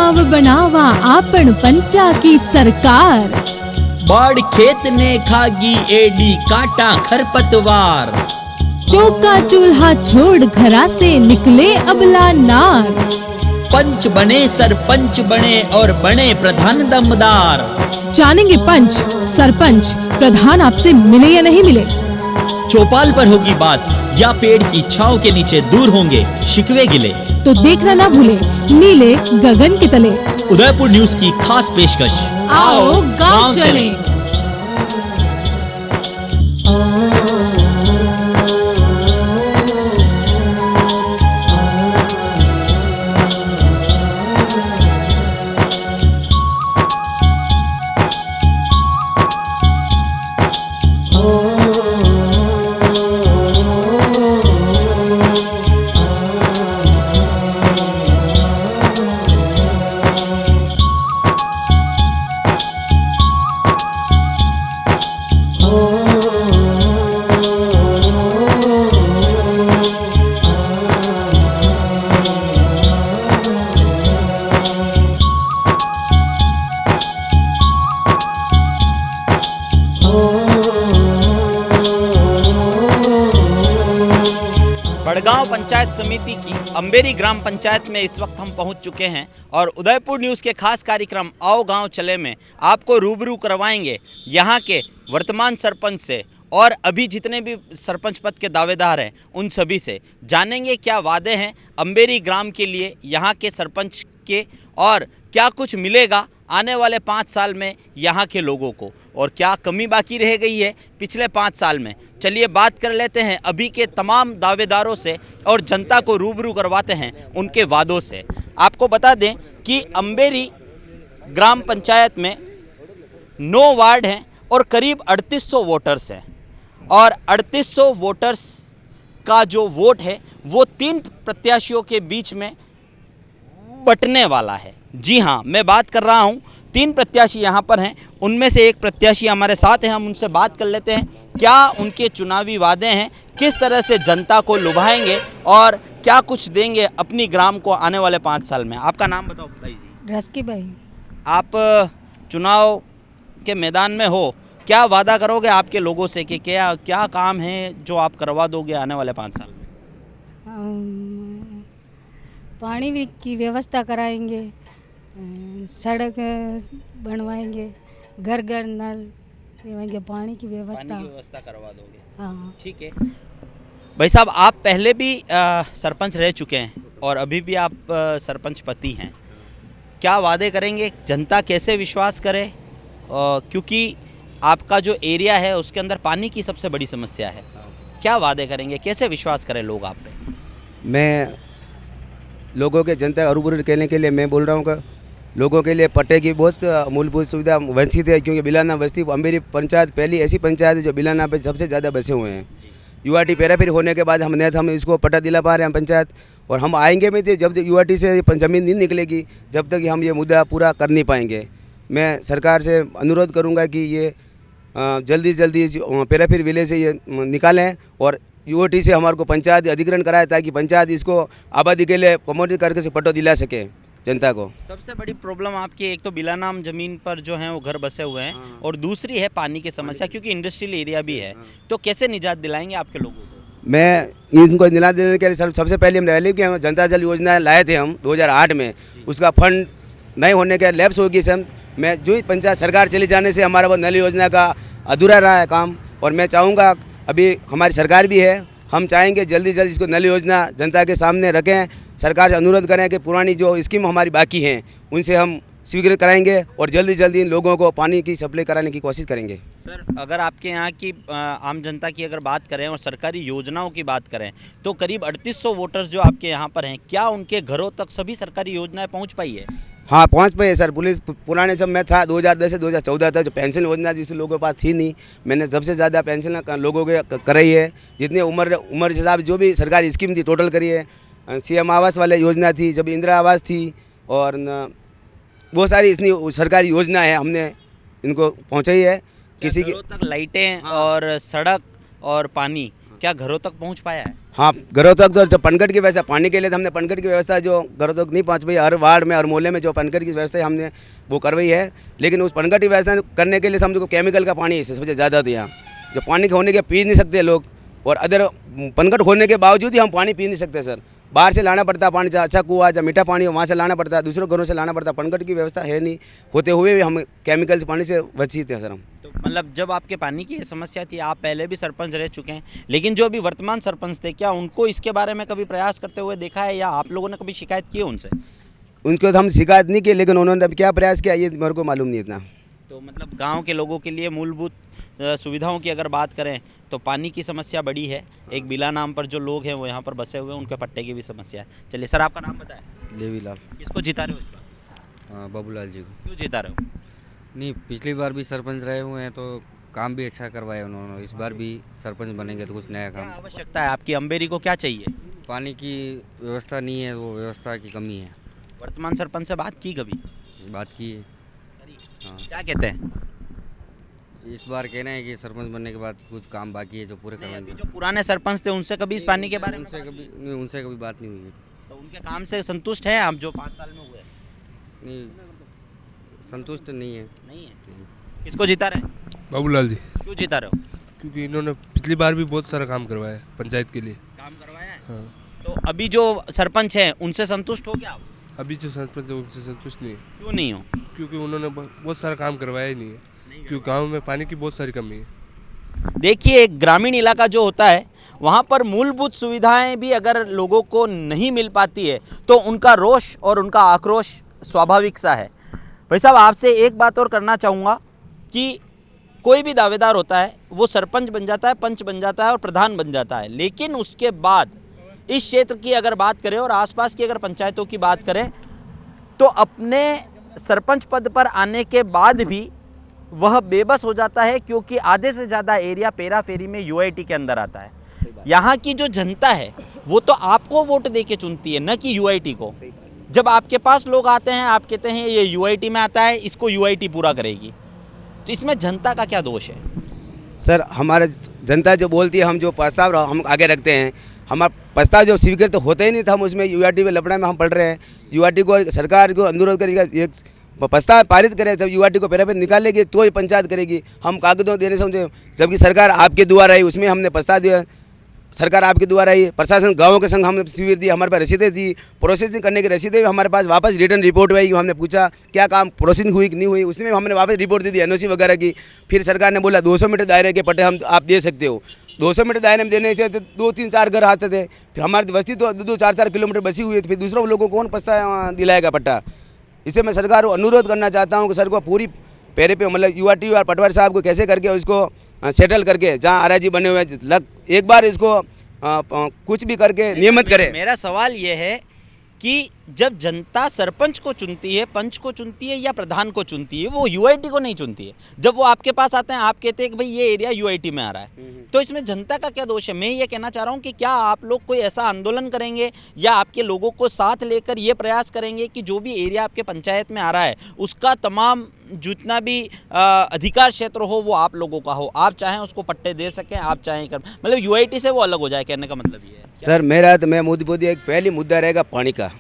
गांव बनावा आपण पंचा की सरकार। बाढ़ खेत ने खागी एडी काटा खरपतवार। चौका चूल्हा छोड़ घरा से निकले अबला नार। पंच बने सरपंच बने और बने प्रधान दमदार। जानेंगे पंच सरपंच प्रधान आपसे मिले या नहीं मिले। चौपाल पर होगी बात या पेड़ की छांव के नीचे दूर होंगे शिकवे गिले। तो देखना ना भूले नीले गगन के तले। उदयपुर न्यूज की खास पेशकश, आओ गांव चले। बड़गांव पंचायत समिति की अंबेरी ग्राम पंचायत में इस वक्त हम पहुंच चुके हैं और उदयपुर न्यूज़ के खास कार्यक्रम आओ गांव चले में आपको रूबरू करवाएंगे यहां के वर्तमान सरपंच से और अभी जितने भी सरपंच पद के दावेदार हैं उन सभी से। जानेंगे क्या वादे हैं अंबेरी ग्राम के लिए यहाँ के सरपंच के और क्या कुछ मिलेगा आने वाले 5 साल में यहाँ के लोगों को और क्या कमी बाकी रह गई है पिछले 5 साल में। चलिए बात कर लेते हैं अभी के तमाम दावेदारों से और जनता को रूबरू करवाते हैं उनके वादों से। आपको बता दें कि अंबेरी ग्राम पंचायत में 9 वार्ड हैं और करीब 3800 वोटर्स हैं और 3800 वोटर्स का जो वोट है वो 3 प्रत्याशियों के बीच में बंटने वाला है। जी हाँ, मैं बात कर रहा हूँ 3 प्रत्याशी यहाँ पर हैं, उनमें से एक प्रत्याशी हमारे साथ हैं। हम उनसे बात कर लेते हैं क्या उनके चुनावी वादे हैं, किस तरह से जनता को लुभाएंगे और क्या कुछ देंगे अपनी ग्राम को आने वाले 5 साल में। आपका नाम बताओ भाई जी। रस्की भाई। आप चुनाव के मैदान में हो, क्या वादा करोगे आपके लोगों से कि क्या क्या काम है जो आप करवा दोगे आने वाले 5 साल में? पानी की व्यवस्था कराएंगे, सड़क बनवाएंगे, घर घर नल देवाएंगे, पानी की व्यवस्था करवा दोगे। हाँ ठीक है भाई साहब, आप पहले भी सरपंच रह चुके हैं और अभी भी आप सरपंच पति हैं। क्या वादे करेंगे, जनता कैसे विश्वास करे? क्योंकि आपका जो एरिया है उसके अंदर पानी की सबसे बड़ी समस्या है। क्या वादे करेंगे, कैसे विश्वास करें लोग आप पे? मैं लोगों के जनता का रूबरू कहने के लिए मैं बोल रहा हूँ कि लोगों के लिए पट्टे की बहुत मूलभूत सुविधा वंचित है, क्योंकि बिलाना बस्ती अंबेरी पंचायत पहली ऐसी पंचायत है जो बिलाना पे सबसे ज़्यादा बसे हुए हैं। यूआरटी पेराफेरी होने के बाद हम इसको पट्टा दिला पा रहे हैं पंचायत, और हम आएंगे भी थे जब तक यूआरटी से ज़मीन नहीं निकलेगी जब तक हम ये मुद्दा पूरा कर नहीं पाएंगे। मैं सरकार से अनुरोध करूँगा कि ये जल्दी जल्दी पेराफेरी विलेज से ये निकालें और यूओटी से हमारे को पंचायत अधिग्रहण कराए ताकि पंचायत इसको आबादी के लिए प्रमोट करके से पट्टा दिला सके जनता को। सबसे बड़ी प्रॉब्लम आपकी एक तो बिलानाम ज़मीन पर जो है वो घर बसे हुए हैं और दूसरी है पानी की समस्या, क्योंकि इंडस्ट्रियल एरिया भी है। तो कैसे निजात दिलाएंगे आपके लोगों को? मैं इनको निजात देने के लिए सबसे पहले हम रैली की जनता जल योजना लाए थे हम 2008 में, उसका फंड नहीं होने के लैप्स होगी सर। मैं जो पंचायत सरकार चले जाने से हमारा वो नल योजना का अधूरा रहा है काम, और मैं चाहूँगा अभी हमारी सरकार भी है, हम चाहेंगे जल्दी जल्दी इसको नल योजना जनता के सामने रखें। सरकार से अनुरोध करें कि पुरानी जो स्कीम हमारी बाकी हैं उनसे हम स्वीकृत कराएंगे और जल्दी जल्दी इन लोगों को पानी की सप्लाई कराने की कोशिश करेंगे। सर, अगर आपके यहाँ की आम जनता की अगर बात करें और सरकारी योजनाओं की बात करें तो करीब 3800 वोटर्स जो आपके यहाँ पर हैं, क्या उनके घरों तक सभी सरकारी योजनाएं पहुँच पाई है? हाँ, पहुँच पाई है सर। पुलिस पुराने जब मैं था 2010 से 2014 तक जो पेंशन योजना जिस लोगों के पास थी नहीं, मैंने सबसे ज़्यादा पेंशन लोगों के कराई है। जितने उम्र के हिसाब जो भी सरकारी स्कीम थी टोटल करी है। सीएम आवास वाले योजना थी, जब इंदिरा आवास थी, और बहुत सारी इसनी सरकारी योजना है हमने इनको पहुँचाई है। किसी की तक लाइटें और सड़क और पानी क्या घरों तक पहुंच पाया है? हाँ, घरों तक तो जो पनघट की व्यवस्था पानी के लिए तो हमने पनघट की व्यवस्था जो घरों तक नहीं पहुँच पाई, हर वार्ड में हर मोहल्ले में जो पनघट की व्यवस्था हमने वो करवाई है। लेकिन उस पनघट की व्यवस्था करने के लिए हमको केमिकल का पानी सबसे ज़्यादा था यहाँ, जो पानी होने के पी नहीं सकते लोग, और अदर पनघट होने के बावजूद ही हम पानी पी नहीं सकते सर। बाहर से लाना पड़ता है पानी, जहाँ अच्छा कुआ जहाँ मीठा पानी हो वहाँ से लाना पड़ता है, दूसरों घरों से लाना पड़ता है। पनघट की व्यवस्था है नहीं, होते हुए भी हम केमिकल से पानी से वंचित हैं सर हम। तो मतलब जब आपके पानी की ये समस्या थी, आप पहले भी सरपंच रह चुके हैं, लेकिन जो अभी वर्तमान सरपंच थे, क्या उनको इसके बारे में कभी प्रयास करते हुए देखा है, या आप लोगों ने कभी शिकायत की है उनसे? उनको तो हम शिकायत नहीं की, लेकिन उन्होंने अब क्या प्रयास किया ये मेरे को मालूम नहीं इतना। तो मतलब गांव के लोगों के लिए मूलभूत सुविधाओं की अगर बात करें तो पानी की समस्या बड़ी है। एक बिला नाम पर जो लोग हैं वो यहाँ पर बसे हुए हैं, उनके पट्टे की भी समस्या है। चलिए सर, आपका नाम बताएं। देवीलाल। किसको जिता रहे हो इस बार? हाँ, बाबूलाल जी को। क्यों जिता रहे हो? नहीं, पिछली बार भी सरपंच रहे हुए हैं तो काम भी अच्छा करवाया उन्होंने। इस बार भी सरपंच बनेंगे तो कुछ नया क्या काम। आवश्यकता है आपकी अम्बेरी को, क्या चाहिए? पानी की व्यवस्था नहीं है, वो व्यवस्था की कमी है। वर्तमान सरपंच से बात की कभी? बात की है। हाँ, क्या कहते हैं? इस बार कहना है कि सरपंच बनने के बाद कुछ काम बाकी है जो पूरे नहीं, करवाएंगे। अभी जो पुराने सरपंच थे उनसे कभी इस पानी के बारे में उनसे बात कभी की? नहीं, उनसे कभी बात नहीं हुई है। तो उनके काम से संतुष्ट है आप, जो 5 साल में हुए? नहीं, संतुष्ट नहीं है। नहीं है। किसको जिता रहे हैं? बाबूलाल जी, क्यों जिता रहे हो? क्योंकि इन्होंने पिछली बार भी बहुत सारा काम करवाया है पंचायत के लिए। काम करवाया है। हाँ, तो अभी जो सरपंच हैं उनसे संतुष्ट हो क्या आप? अभी जो सरपंच है उनसे संतुष्ट नहीं है, क्यों नहीं हो? क्योंकि उन्होंने बहुत सारा काम करवाया ही नहीं है, क्योंकि गांव में पानी की बहुत सारी कमी है। देखिए, एक ग्रामीण इलाका जो होता है वहाँ पर मूलभूत सुविधाएं भी अगर लोगों को नहीं मिल पाती है तो उनका रोष और उनका आक्रोश स्वाभाविक सा है। भाई साहब, आपसे एक बात और करना चाहूँगा कि कोई भी दावेदार होता है वो सरपंच बन जाता है, पंच बन जाता है और प्रधान बन जाता है, लेकिन उसके बाद इस क्षेत्र की अगर बात करें और आसपास की अगर पंचायतों की बात करें तो अपने सरपंच पद पर आने के बाद भी वह बेबस हो जाता है, क्योंकि आधे से ज़्यादा एरिया पेरा फेरी में यूआईटी के अंदर आता है। यहाँ की जो जनता है वो तो आपको वोट दे के चुनती है, न कि यूआईटी को। जब आपके पास लोग आते हैं, आप कहते हैं ये यूआईटी में आता है, इसको यूआईटी पूरा करेगी, तो इसमें जनता का क्या दोष है? सर, हमारे जनता जो बोलती है, हम जो प्रस्ताव हम आगे रखते हैं, हमारा प्रस्ताव जो स्वीकृत तो होता ही नहीं था। हम उसमें यूआईटी में लपड़ा में हम पढ़ रहे हैं। यूआईटी को सरकार को अनुरोध करेगा, एक प्रस्ताव पारित करे, जब यूआईटी को पैरा पे निकालेगी तो ही पंचायत करेगी। हम कागजों देने से, जबकि सरकार आपके द्वारा आई, उसमें हमने प्रस्ताव दिया, सरकार आपके द्वारा आई, प्रशासन गाँवों के संग हमने शिविर दी, हमारे पास रसीदें दी, प्रोसेसिंग करने की रसीदें हमारे पास वापस रिटर्न रिपोर्ट आई। हमने पूछा क्या काम प्रोसेसिंग हुई कि नहीं हुई, उसमें हमने वापस रिपोर्ट दे दी एनओसी वगैरह की। फिर सरकार ने बोला 200 मीटर दायरे के पट्टे हम आप दे सकते हो। 200 मीटर दायरे में देने से 2-3-4 घर आते थे, फिर हमारी बस्ती तो 2-4 किलोमीटर बसी हुई है, तो फिर दूसरों लोगों को कौन पस्ता दिलाएगा पट्टा। इससे मैं सरकार को अनुरोध करना चाहता हूँ कि सर को पूरी पैरे पे, मतलब यूआईटी और पटवारी साहब को कैसे करके उसको सेटल करके, जहाँ आरआईजी बने हुए हैं, एक बार इसको कुछ भी करके नियमित करे। मेरा सवाल ये है कि जब जनता सरपंच को चुनती है, पंच को चुनती है या प्रधान को चुनती है, वो यूआईटी को नहीं चुनती है। जब वो आपके पास आते हैं, आप कहते हैं कि भाई ये एरिया यूआईटी में आ रहा है, तो इसमें जनता का क्या दोष है? मैं ये कहना चाह रहा हूँ कि क्या आप लोग कोई ऐसा आंदोलन करेंगे या आपके लोगों को साथ लेकर ये प्रयास करेंगे कि जो भी एरिया आपके पंचायत में आ रहा है उसका तमाम जितना भी अधिकार क्षेत्र हो वो आप लोगों का हो, आप चाहें उसको पट्टे दे सकें, आप चाहें कर, मतलब यूआईटी से वो अलग हो जाए, कहने का मतलब ये है। सर, मेरा तो मैं मोदी एक पहली मुद्दा रहेगा पानी का।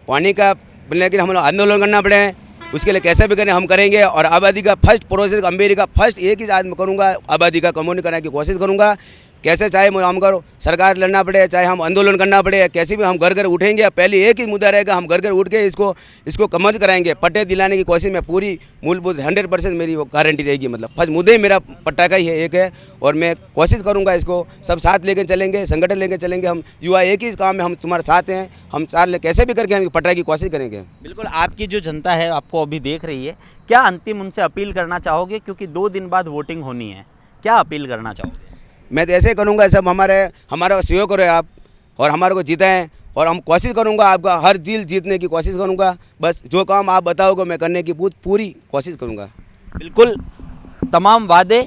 पानी का, लेकिन हम लोग आंदोलन करना पड़े, उसके लिए कैसे भी करें हम करेंगे। और आबादी का फर्स्ट प्रोसेस, अम्बेरी का फर्स्ट एक ही आदमी करूँगा, आबादी का कम्युनिटी कराने की कोशिश करूँगा। कैसे चाहे हम करो, सरकार लड़ना पड़े, चाहे हम आंदोलन करना पड़े, कैसे भी हम घर घर उठेंगे। पहले एक ही मुद्दा रहेगा, हम घर घर उठ के इसको कमज कराएंगे। पट्टे दिलाने की कोशिश में पूरी मूलभूत 100% मेरी वो गारंटी रहेगी। मतलब फर्स्ट मुद्दे ही मेरा पट्टा का ही है, एक है, और मैं कोशिश करूँगा इसको सब साथ लेके चलेंगे, संगठन लेके चलेंगे। हम युवा एक ही काम में हम तुम्हारे साथ हैं, हम साथ कैसे भी करके हम पट्टा की कोशिश करेंगे। बिल्कुल, आपकी जो जनता है आपको अभी देख रही है, क्या अंतिम उनसे अपील करना चाहोगे? क्योंकि 2 दिन बाद वोटिंग होनी है, क्या अपील करना चाहोगे? मैं तो ऐसे करूँगा, सब हमारा सहयोग करो आप, और हमारे को जिताएं, और हम कोशिश करूँगा आपका हर दिल जीतने की कोशिश करूँगा। बस जो काम आप बताओगे मैं करने की पूरी कोशिश करूँगा। बिल्कुल, तमाम वादे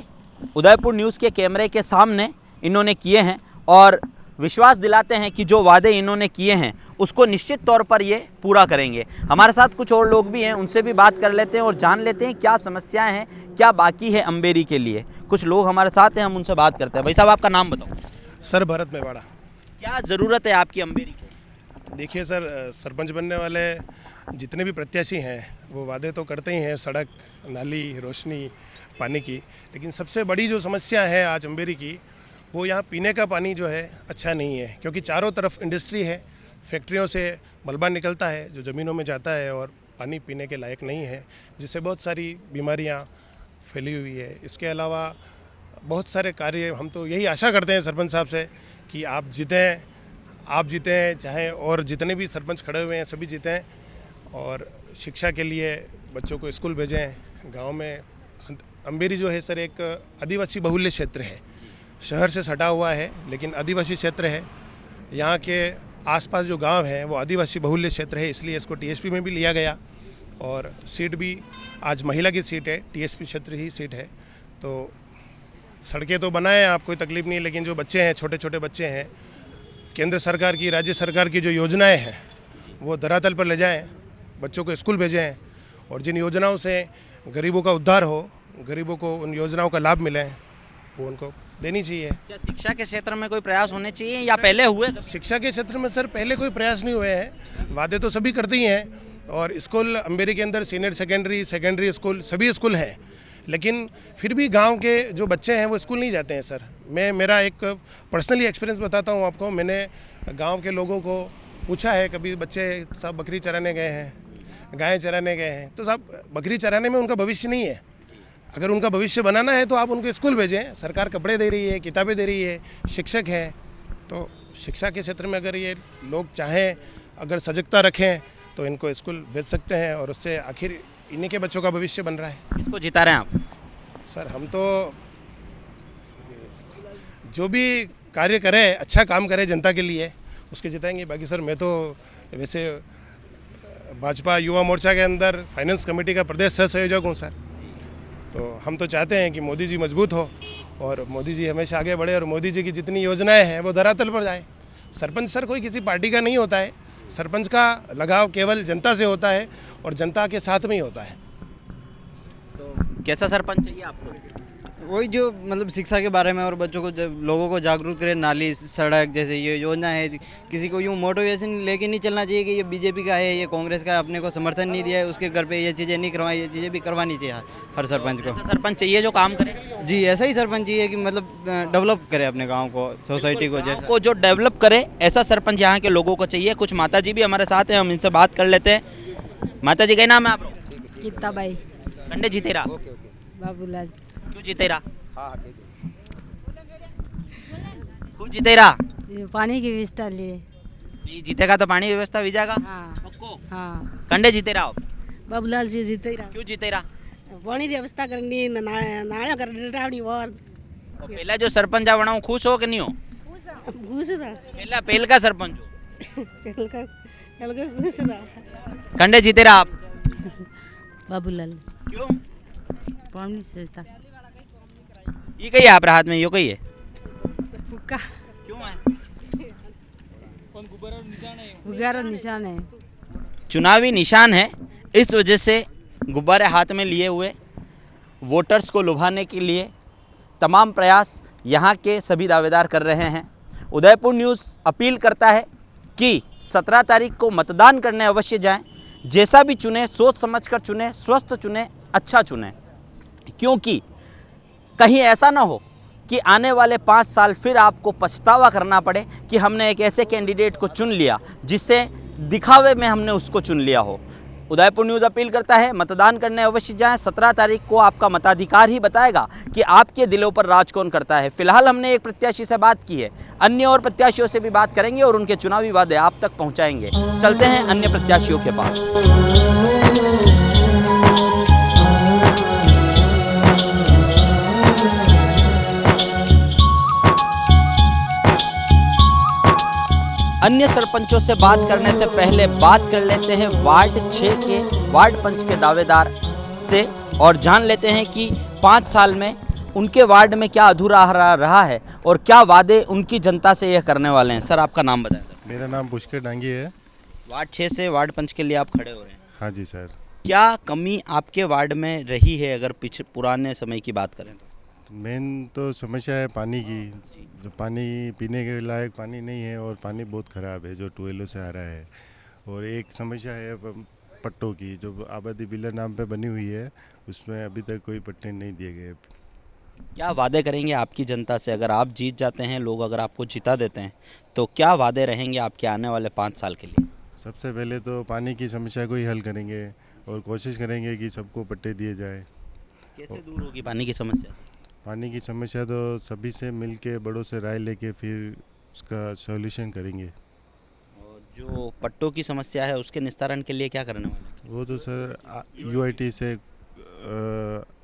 उदयपुर न्यूज़ के कैमरे के सामने इन्होंने किए हैं और विश्वास दिलाते हैं कि जो वादे इन्होंने किए हैं उसको निश्चित तौर पर ये पूरा करेंगे। हमारे साथ कुछ और लोग भी हैं, उनसे भी बात कर लेते हैं और जान लेते हैं क्या समस्याएं हैं, क्या बाकी है अम्बेरी के लिए। कुछ लोग हमारे साथ हैं, हम उनसे बात करते हैं। भाई साहब, आपका नाम बताओ। सर भरत मेवाड़ा। क्या ज़रूरत है आपकी अम्बेरी को? देखिए सर, सरपंच बनने वाले जितने भी प्रत्याशी हैं वो वादे तो करते ही हैं, सड़क, नाली, रोशनी, पानी की, लेकिन सबसे बड़ी जो समस्या है आज अम्बेरी की, वो यहाँ पीने का पानी जो है अच्छा नहीं है, क्योंकि चारों तरफ इंडस्ट्री है, फैक्ट्रियों से मलबा निकलता है जो ज़मीनों में जाता है और पानी पीने के लायक नहीं है, जिससे बहुत सारी बीमारियाँ फैली हुई है। इसके अलावा बहुत सारे कार्य, हम तो यही आशा करते हैं सरपंच साहब से कि आप जीतें, चाहे और जितने भी सरपंच खड़े हुए हैं सभी जीतें, और शिक्षा के लिए बच्चों को स्कूल भेजें। गांव में अम्बेरी जो है सर एक आदिवासी बहुल्य क्षेत्र है, शहर से सटा हुआ है लेकिन आदिवासी क्षेत्र है। यहाँ के आसपास जो गांव हैं वो आदिवासी बहुल्य क्षेत्र है, इसलिए इसको टीएसपी में भी लिया गया और सीट भी आज महिला की सीट है, टीएसपी क्षेत्र ही सीट है। तो सड़कें तो बनाए, आप कोई तकलीफ नहीं, लेकिन जो बच्चे हैं, छोटे छोटे बच्चे हैं, केंद्र सरकार की, राज्य सरकार की जो योजनाएं हैं वो धरातल पर ले जाएं, बच्चों को स्कूल भेजें, और जिन योजनाओं से गरीबों का उद्धार हो, गरीबों को उन योजनाओं का लाभ मिले, वो उनको देनी चाहिए। क्या शिक्षा के क्षेत्र में कोई प्रयास होने चाहिए या पहले हुए? शिक्षा के क्षेत्र में सर पहले कोई प्रयास नहीं हुए हैं, वादे तो सभी करते ही हैं, और स्कूल अम्बेरी के अंदर सीनियर सेकेंडरी स्कूल सभी स्कूल हैं, लेकिन फिर भी गांव के जो बच्चे हैं वो स्कूल नहीं जाते हैं सर। मेरा एक पर्सनली एक्सपीरियंस बताता हूं आपको। मैंने गांव के लोगों को पूछा है, कभी बच्चे सब बकरी चराने गए हैं, गायें चराने गए हैं, तो साहब बकरी चराने में उनका भविष्य नहीं है। अगर उनका भविष्य बनाना है तो आप उनको स्कूल भेजें, सरकार कपड़े दे रही है, किताबें दे रही है, शिक्षक हैं, तो शिक्षा के क्षेत्र में अगर ये लोग चाहें, अगर सजगता रखें तो इनको स्कूल भेज सकते हैं, और उससे आखिर इन्हीं के बच्चों का भविष्य बन रहा है। किसको जिता रहे हैं आप? सर हम तो जो भी कार्य करे, अच्छा काम करे जनता के लिए, उसके जिताएंगे। बाकी सर मैं तो वैसे भाजपा युवा मोर्चा के अंदर फाइनेंस कमेटी का प्रदेश सह संयोजक हूँ सर। तो हम तो चाहते हैं कि मोदी जी मजबूत हो और मोदी जी हमेशा आगे बढ़े, और मोदी जी की जितनी योजनाएं हैं वो धरातल पर जाए। सरपंच सर कोई किसी पार्टी का नहीं होता है, सरपंच का लगाव केवल जनता से होता है और जनता के साथ में ही होता है। तो कैसा सरपंच चाहिए आपको? वही जो मतलब शिक्षा के बारे में और बच्चों को लोगों को जागरूक करे, नाली, सड़क जैसे ये योजना है, किसी को यूँ मोटिवेशन लेके नहीं चलना चाहिए कि ये बीजेपी का है, ये कांग्रेस का है, अपने को समर्थन नहीं दिया है, उसके घर पे ये चीज़ें नहीं करवाई, ये चीज़ें भी करवानी चाहिए हर सरपंच को। ऐसा सरपंच चाहिए जो काम करे? जी ऐसा ही सरपंच चाहिए कि मतलब डेवलप करे अपने गाँव को, सोसाइटी को, जैसा को जो डेवलप करे, ऐसा सरपंच यहाँ के लोगों को चाहिए। कुछ माता जी भी हमारे साथ हैं, हम इनसे बात कर लेते हैं। माता जी का नाम है आप? गीताबाई। कंडे जीतेरा? बाबूलाल। क्यों जीतेरा? क्यों जीतेरा? पानी की व्यवस्था लिए। ये जीतेगा तो पानी व्यवस्था भी जाएगा। हाँ। कंडे जीतेरा आप? बाबूलाल जी जीतेरा। क्यों जीतेरा? पानी की व्यवस्था करनी, नाला करनी, और पहला जो सरपंच आ बनाऊं, खुश हो कि नहीं हो? खुश था पहल का सरपंच हो। पहल का खुश था। कंडे जीतेरा आप? बाबूलाल। क्यों? पानी से था। ये कही है आप हाथ में, यो कही है? फुक्का। क्यों है? गुब्बारा निशान है। चुनावी निशान है, इस वजह से गुब्बारे हाथ में लिए हुए वोटर्स को लुभाने के लिए तमाम प्रयास यहाँ के सभी दावेदार कर रहे हैं। उदयपुर न्यूज़ अपील करता है कि 17 तारीख को मतदान करने अवश्य जाएं। जैसा भी चुने, सोच समझकर चुने, स्वस्थ चुने, अच्छा चुने, क्योंकि कहीं ऐसा ना हो कि आने वाले 5 साल फिर आपको पछतावा करना पड़े कि हमने एक ऐसे कैंडिडेट को चुन लिया जिससे दिखावे में हमने उसको चुन लिया हो। उदयपुर न्यूज़ अपील करता है, मतदान करने अवश्य जाएं। 17 तारीख को आपका मताधिकार ही बताएगा कि आपके दिलों पर राज कौन करता है। फिलहाल हमने एक प्रत्याशी से बात की है, अन्य और प्रत्याशियों से भी बात करेंगे और उनके चुनावी वादे आप तक पहुंचाएंगे। चलते हैं अन्य प्रत्याशियों के पास। अन्य सरपंचों से बात करने से पहले बात कर लेते हैं वार्ड 6 के वार्ड पंच के दावेदार से और जान लेते हैं कि 5 साल में उनके वार्ड में क्या अधूरा रहा है और क्या वादे उनकी जनता से यह करने वाले हैं। सर आपका नाम बताएं। सर मेरा नाम पुष्कर डांगी है। वार्ड 6 से वार्ड पंच के लिए आप खड़े हो रहे हैं। हाँ जी सर। क्या कमी आपके वार्ड में रही है अगर पुराने समय की बात करें तो? मेन तो समस्या है पानी की। जो पानी पीने के लायक पानी नहीं है और पानी बहुत ख़राब है जो ट्यूबवेलों से आ रहा है। और एक समस्या है पट्टों की, जो आबादी बिला नाम पे बनी हुई है उसमें अभी तक कोई पट्टे नहीं दिए गए। क्या वादे करेंगे आपकी जनता से? अगर आप जीत जाते हैं, लोग अगर आपको जिता देते हैं, तो क्या वादे रहेंगे आपके आने वाले 5 साल के लिए? सबसे पहले तो पानी की समस्या को ही हल करेंगे और कोशिश करेंगे कि सबको पट्टे दिए जाए। कैसे दूर होगी पानी की समस्या? पानी की समस्या तो सभी से मिलके, बड़ों से राय लेके फिर उसका सॉल्यूशन करेंगे। और जो पट्टों की समस्या है उसके निस्तारण के लिए क्या करने वाले हैं? वो तो सर UIT से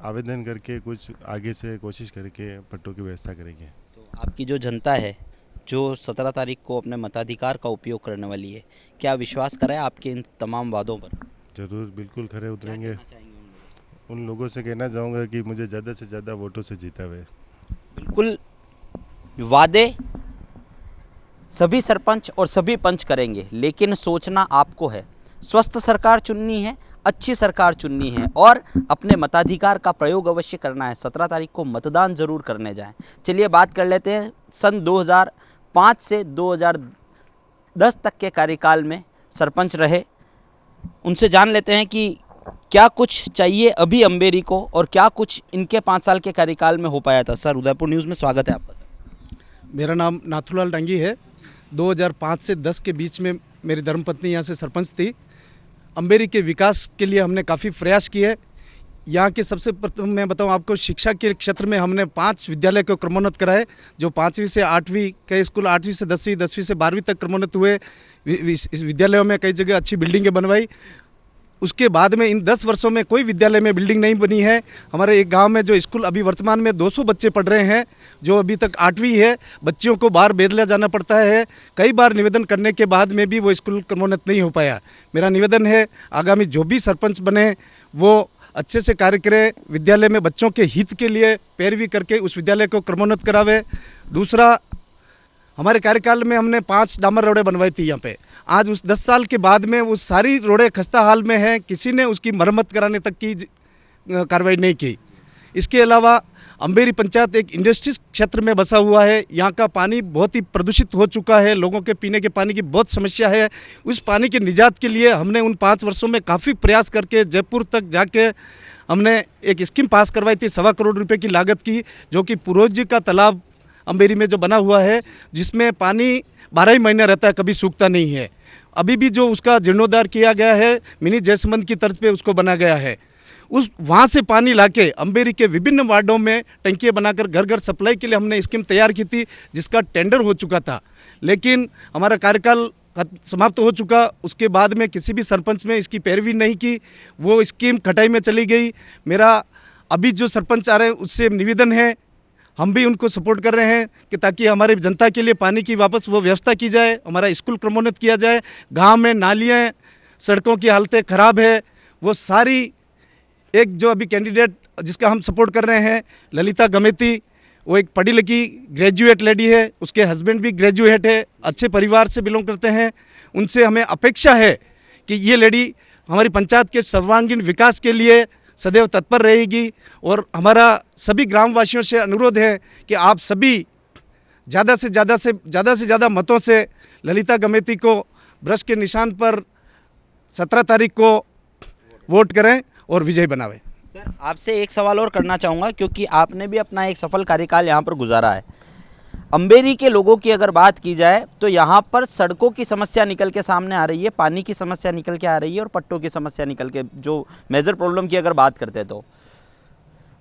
आवेदन करके कुछ आगे से कोशिश करके पट्टों की व्यवस्था करेंगे। तो आपकी जो जनता है जो 17 तारीख को अपने मताधिकार का उपयोग करने वाली है, क्या विश्वास करें आपके इन तमाम वादों पर? ज़रूर, बिल्कुल खरे उतरेंगे। क्या कहना चाहेंगे उन लोगों उन लोगों से कहना चाहूँगा कि मुझे ज़्यादा से ज़्यादा वोटों से जीता हुए। को? बिल्कुल, वादे सभी सरपंच और सभी पंच करेंगे, लेकिन सोचना आपको है। स्वस्थ सरकार चुननी है, अच्छी सरकार चुननी है और अपने मताधिकार का प्रयोग अवश्य करना है। 17 तारीख को मतदान जरूर करने जाएं। चलिए बात कर लेते हैं सन 2005 से 2010 तक के कार्यकाल में सरपंच रहे, उनसे जान लेते हैं कि क्या कुछ चाहिए अभी अम्बेरी को और क्या कुछ इनके 5 साल के कार्यकाल में हो पाया था। सर, उदयपुर न्यूज़ में स्वागत है आपका। मेरा नाम नाथूलाल डांगी है। 2005 से 10 के बीच में मेरी धर्मपत्नी यहाँ से सरपंच थी। अम्बेरी के विकास के लिए हमने काफ़ी प्रयास किए। यहाँ के सबसे प्रथम मैं बताऊँ आपको, शिक्षा के क्षेत्र में हमने 5 विद्यालय को क्रमोन्नत कराए। जो 5वीं से 8वीं कई स्कूल 8वीं से 10वीं, 10वीं से 12वीं तक क्रमोन्नत हुए। इस विद्यालयों में कई जगह अच्छी बिल्डिंगें बनवाई। उसके बाद में इन 10 वर्षों में कोई विद्यालय में बिल्डिंग नहीं बनी है। हमारे एक गांव में जो स्कूल अभी वर्तमान में 200 बच्चे पढ़ रहे हैं, जो अभी तक 8वीं है, बच्चियों को बाहर बेदला जाना पड़ता है। कई बार निवेदन करने के बाद में भी वो स्कूल क्रमोन्नत नहीं हो पाया। मेरा निवेदन है आगामी जो भी सरपंच बने वो अच्छे से कार्य करे, विद्यालय में बच्चों के हित के लिए पैरवी करके उस विद्यालय को क्रमोन्नत करावे। दूसरा, हमारे कार्यकाल में हमने 5 डामर रोडें बनवाई थी यहाँ पे। आज उस 10 साल के बाद में वो सारी रोडें खस्ता हाल में हैं, किसी ने उसकी मरम्मत कराने तक की कार्रवाई नहीं की। इसके अलावा अम्बेरी पंचायत एक इंडस्ट्री क्षेत्र में बसा हुआ है। यहाँ का पानी बहुत ही प्रदूषित हो चुका है, लोगों के पीने के पानी की बहुत समस्या है। उस पानी के निजात के लिए हमने उन 5 वर्षों में काफ़ी प्रयास करके जयपुर तक जाके हमने एक स्कीम पास करवाई थी 1.25 करोड़ रुपये की लागत की, जो कि पुरोहित जी का तालाब अम्बेरी में जो बना हुआ है, जिसमें पानी 12 ही महीने रहता है, कभी सूखता नहीं है। अभी भी जो उसका जीर्णोद्धार किया गया है, मिनी जयसमंद की तर्ज पे उसको बना गया है। उस वहाँ से पानी लाके अम्बेरी के विभिन्न वार्डों में टंकियाँ बनाकर घर घर सप्लाई के लिए हमने स्कीम तैयार की थी, जिसका टेंडर हो चुका था। लेकिन हमारा कार्यकाल समाप्त हो चुका। उसके बाद में किसी भी सरपंच ने इसकी पैरवी नहीं की, वो स्कीम खटाई में चली गई। मेरा अभी जो सरपंच आ रहे हैं उससे निवेदन है, हम भी उनको सपोर्ट कर रहे हैं कि ताकि हमारे जनता के लिए पानी की वापस वो व्यवस्था की जाए, हमारा स्कूल क्रमोन्नत किया जाए। गांव में नालियाँ, सड़कों की हालतें ख़राब है, वो सारी एक जो अभी कैंडिडेट जिसका हम सपोर्ट कर रहे हैं ललिता गमेती, वो एक पढ़ी लिखी ग्रेजुएट लेडी है, उसके हस्बैंड भी ग्रेजुएट है, अच्छे परिवार से बिलोंग करते हैं। उनसे हमें अपेक्षा है कि ये लेडी हमारी पंचायत के सर्वांगीण विकास के लिए सदैव तत्पर रहेगी। और हमारा सभी ग्रामवासियों से अनुरोध है कि आप सभी ज़्यादा से ज़्यादा मतों से ललिता गमेती को ब्रश के निशान पर 17 तारीख को वोट करें और विजय बनावें। सर, आपसे एक सवाल और करना चाहूँगा, क्योंकि आपने भी अपना एक सफल कार्यकाल यहाँ पर गुजारा है। अम्बेरी के लोगों की अगर बात की जाए तो यहाँ पर सड़कों की समस्या निकल के सामने आ रही है, पानी की समस्या निकल के आ रही है और पट्टों की समस्या निकल के, जो मेजर प्रॉब्लम की अगर बात करते हैं तो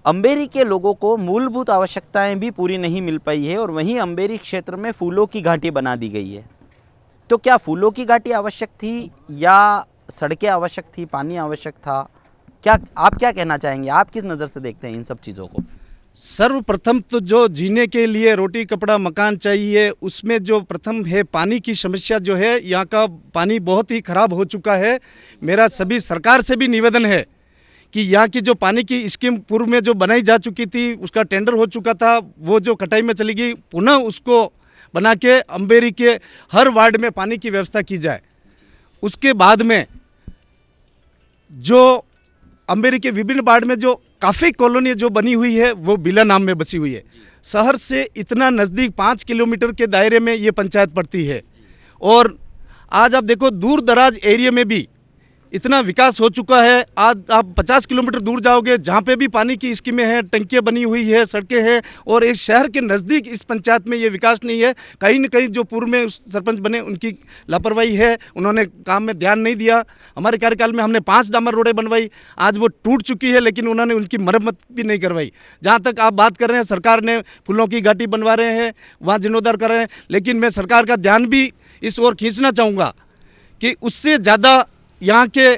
अम्बेरी के लोगों को मूलभूत आवश्यकताएं भी पूरी नहीं मिल पाई है। और वहीं अम्बेरी क्षेत्र में फूलों की घाटी बना दी गई है। तो क्या फूलों की घाटी आवश्यक थी या सड़कें आवश्यक थी, पानी आवश्यक था? आप क्या कहना चाहेंगे? आप किस नज़र से देखते हैं इन सब चीज़ों को? सर्वप्रथम तो जो जीने के लिए रोटी कपड़ा मकान चाहिए, उसमें जो प्रथम है पानी की समस्या जो है, यहाँ का पानी बहुत ही ख़राब हो चुका है। मेरा सभी सरकार से भी निवेदन है कि यहाँ की जो पानी की स्कीम पूर्व में जो बनाई जा चुकी थी, उसका टेंडर हो चुका था, वो जो कटाई में चली गई, पुनः उसको बना के अम्बेरी के हर वार्ड में पानी की व्यवस्था की जाए। उसके बाद में जो अम्बेरी के विभिन्न वार्ड में जो काफ़ी कॉलोनी जो बनी हुई है वो बिला नाम में बसी हुई है। शहर से इतना नज़दीक 5 किलोमीटर के दायरे में ये पंचायत पड़ती है। और आज आप देखो दूर दराज एरिया में भी इतना विकास हो चुका है। आज आप 50 किलोमीटर दूर जाओगे, जहाँ पे भी पानी की स्कीमें हैं, टंकियाँ बनी हुई है, सड़कें हैं, और एक शहर के नज़दीक इस पंचायत में ये विकास नहीं है। कहीं न कहीं जो पूर्व में सरपंच बने उनकी लापरवाही है, उन्होंने काम में ध्यान नहीं दिया। हमारे कार्यकाल में हमने 5 डामर रोडें बनवाई, आज वो टूट चुकी है, लेकिन उन्होंने उनकी मरम्मत भी नहीं करवाई। जहाँ तक आप बात कर रहे हैं, सरकार ने फूलों की घाटी बनवा रहे हैं, वहाँ जीर्णोद्धार कर रहे हैं, लेकिन मैं सरकार का ध्यान भी इस ओर खींचना चाहूँगा कि उससे ज़्यादा यहाँ के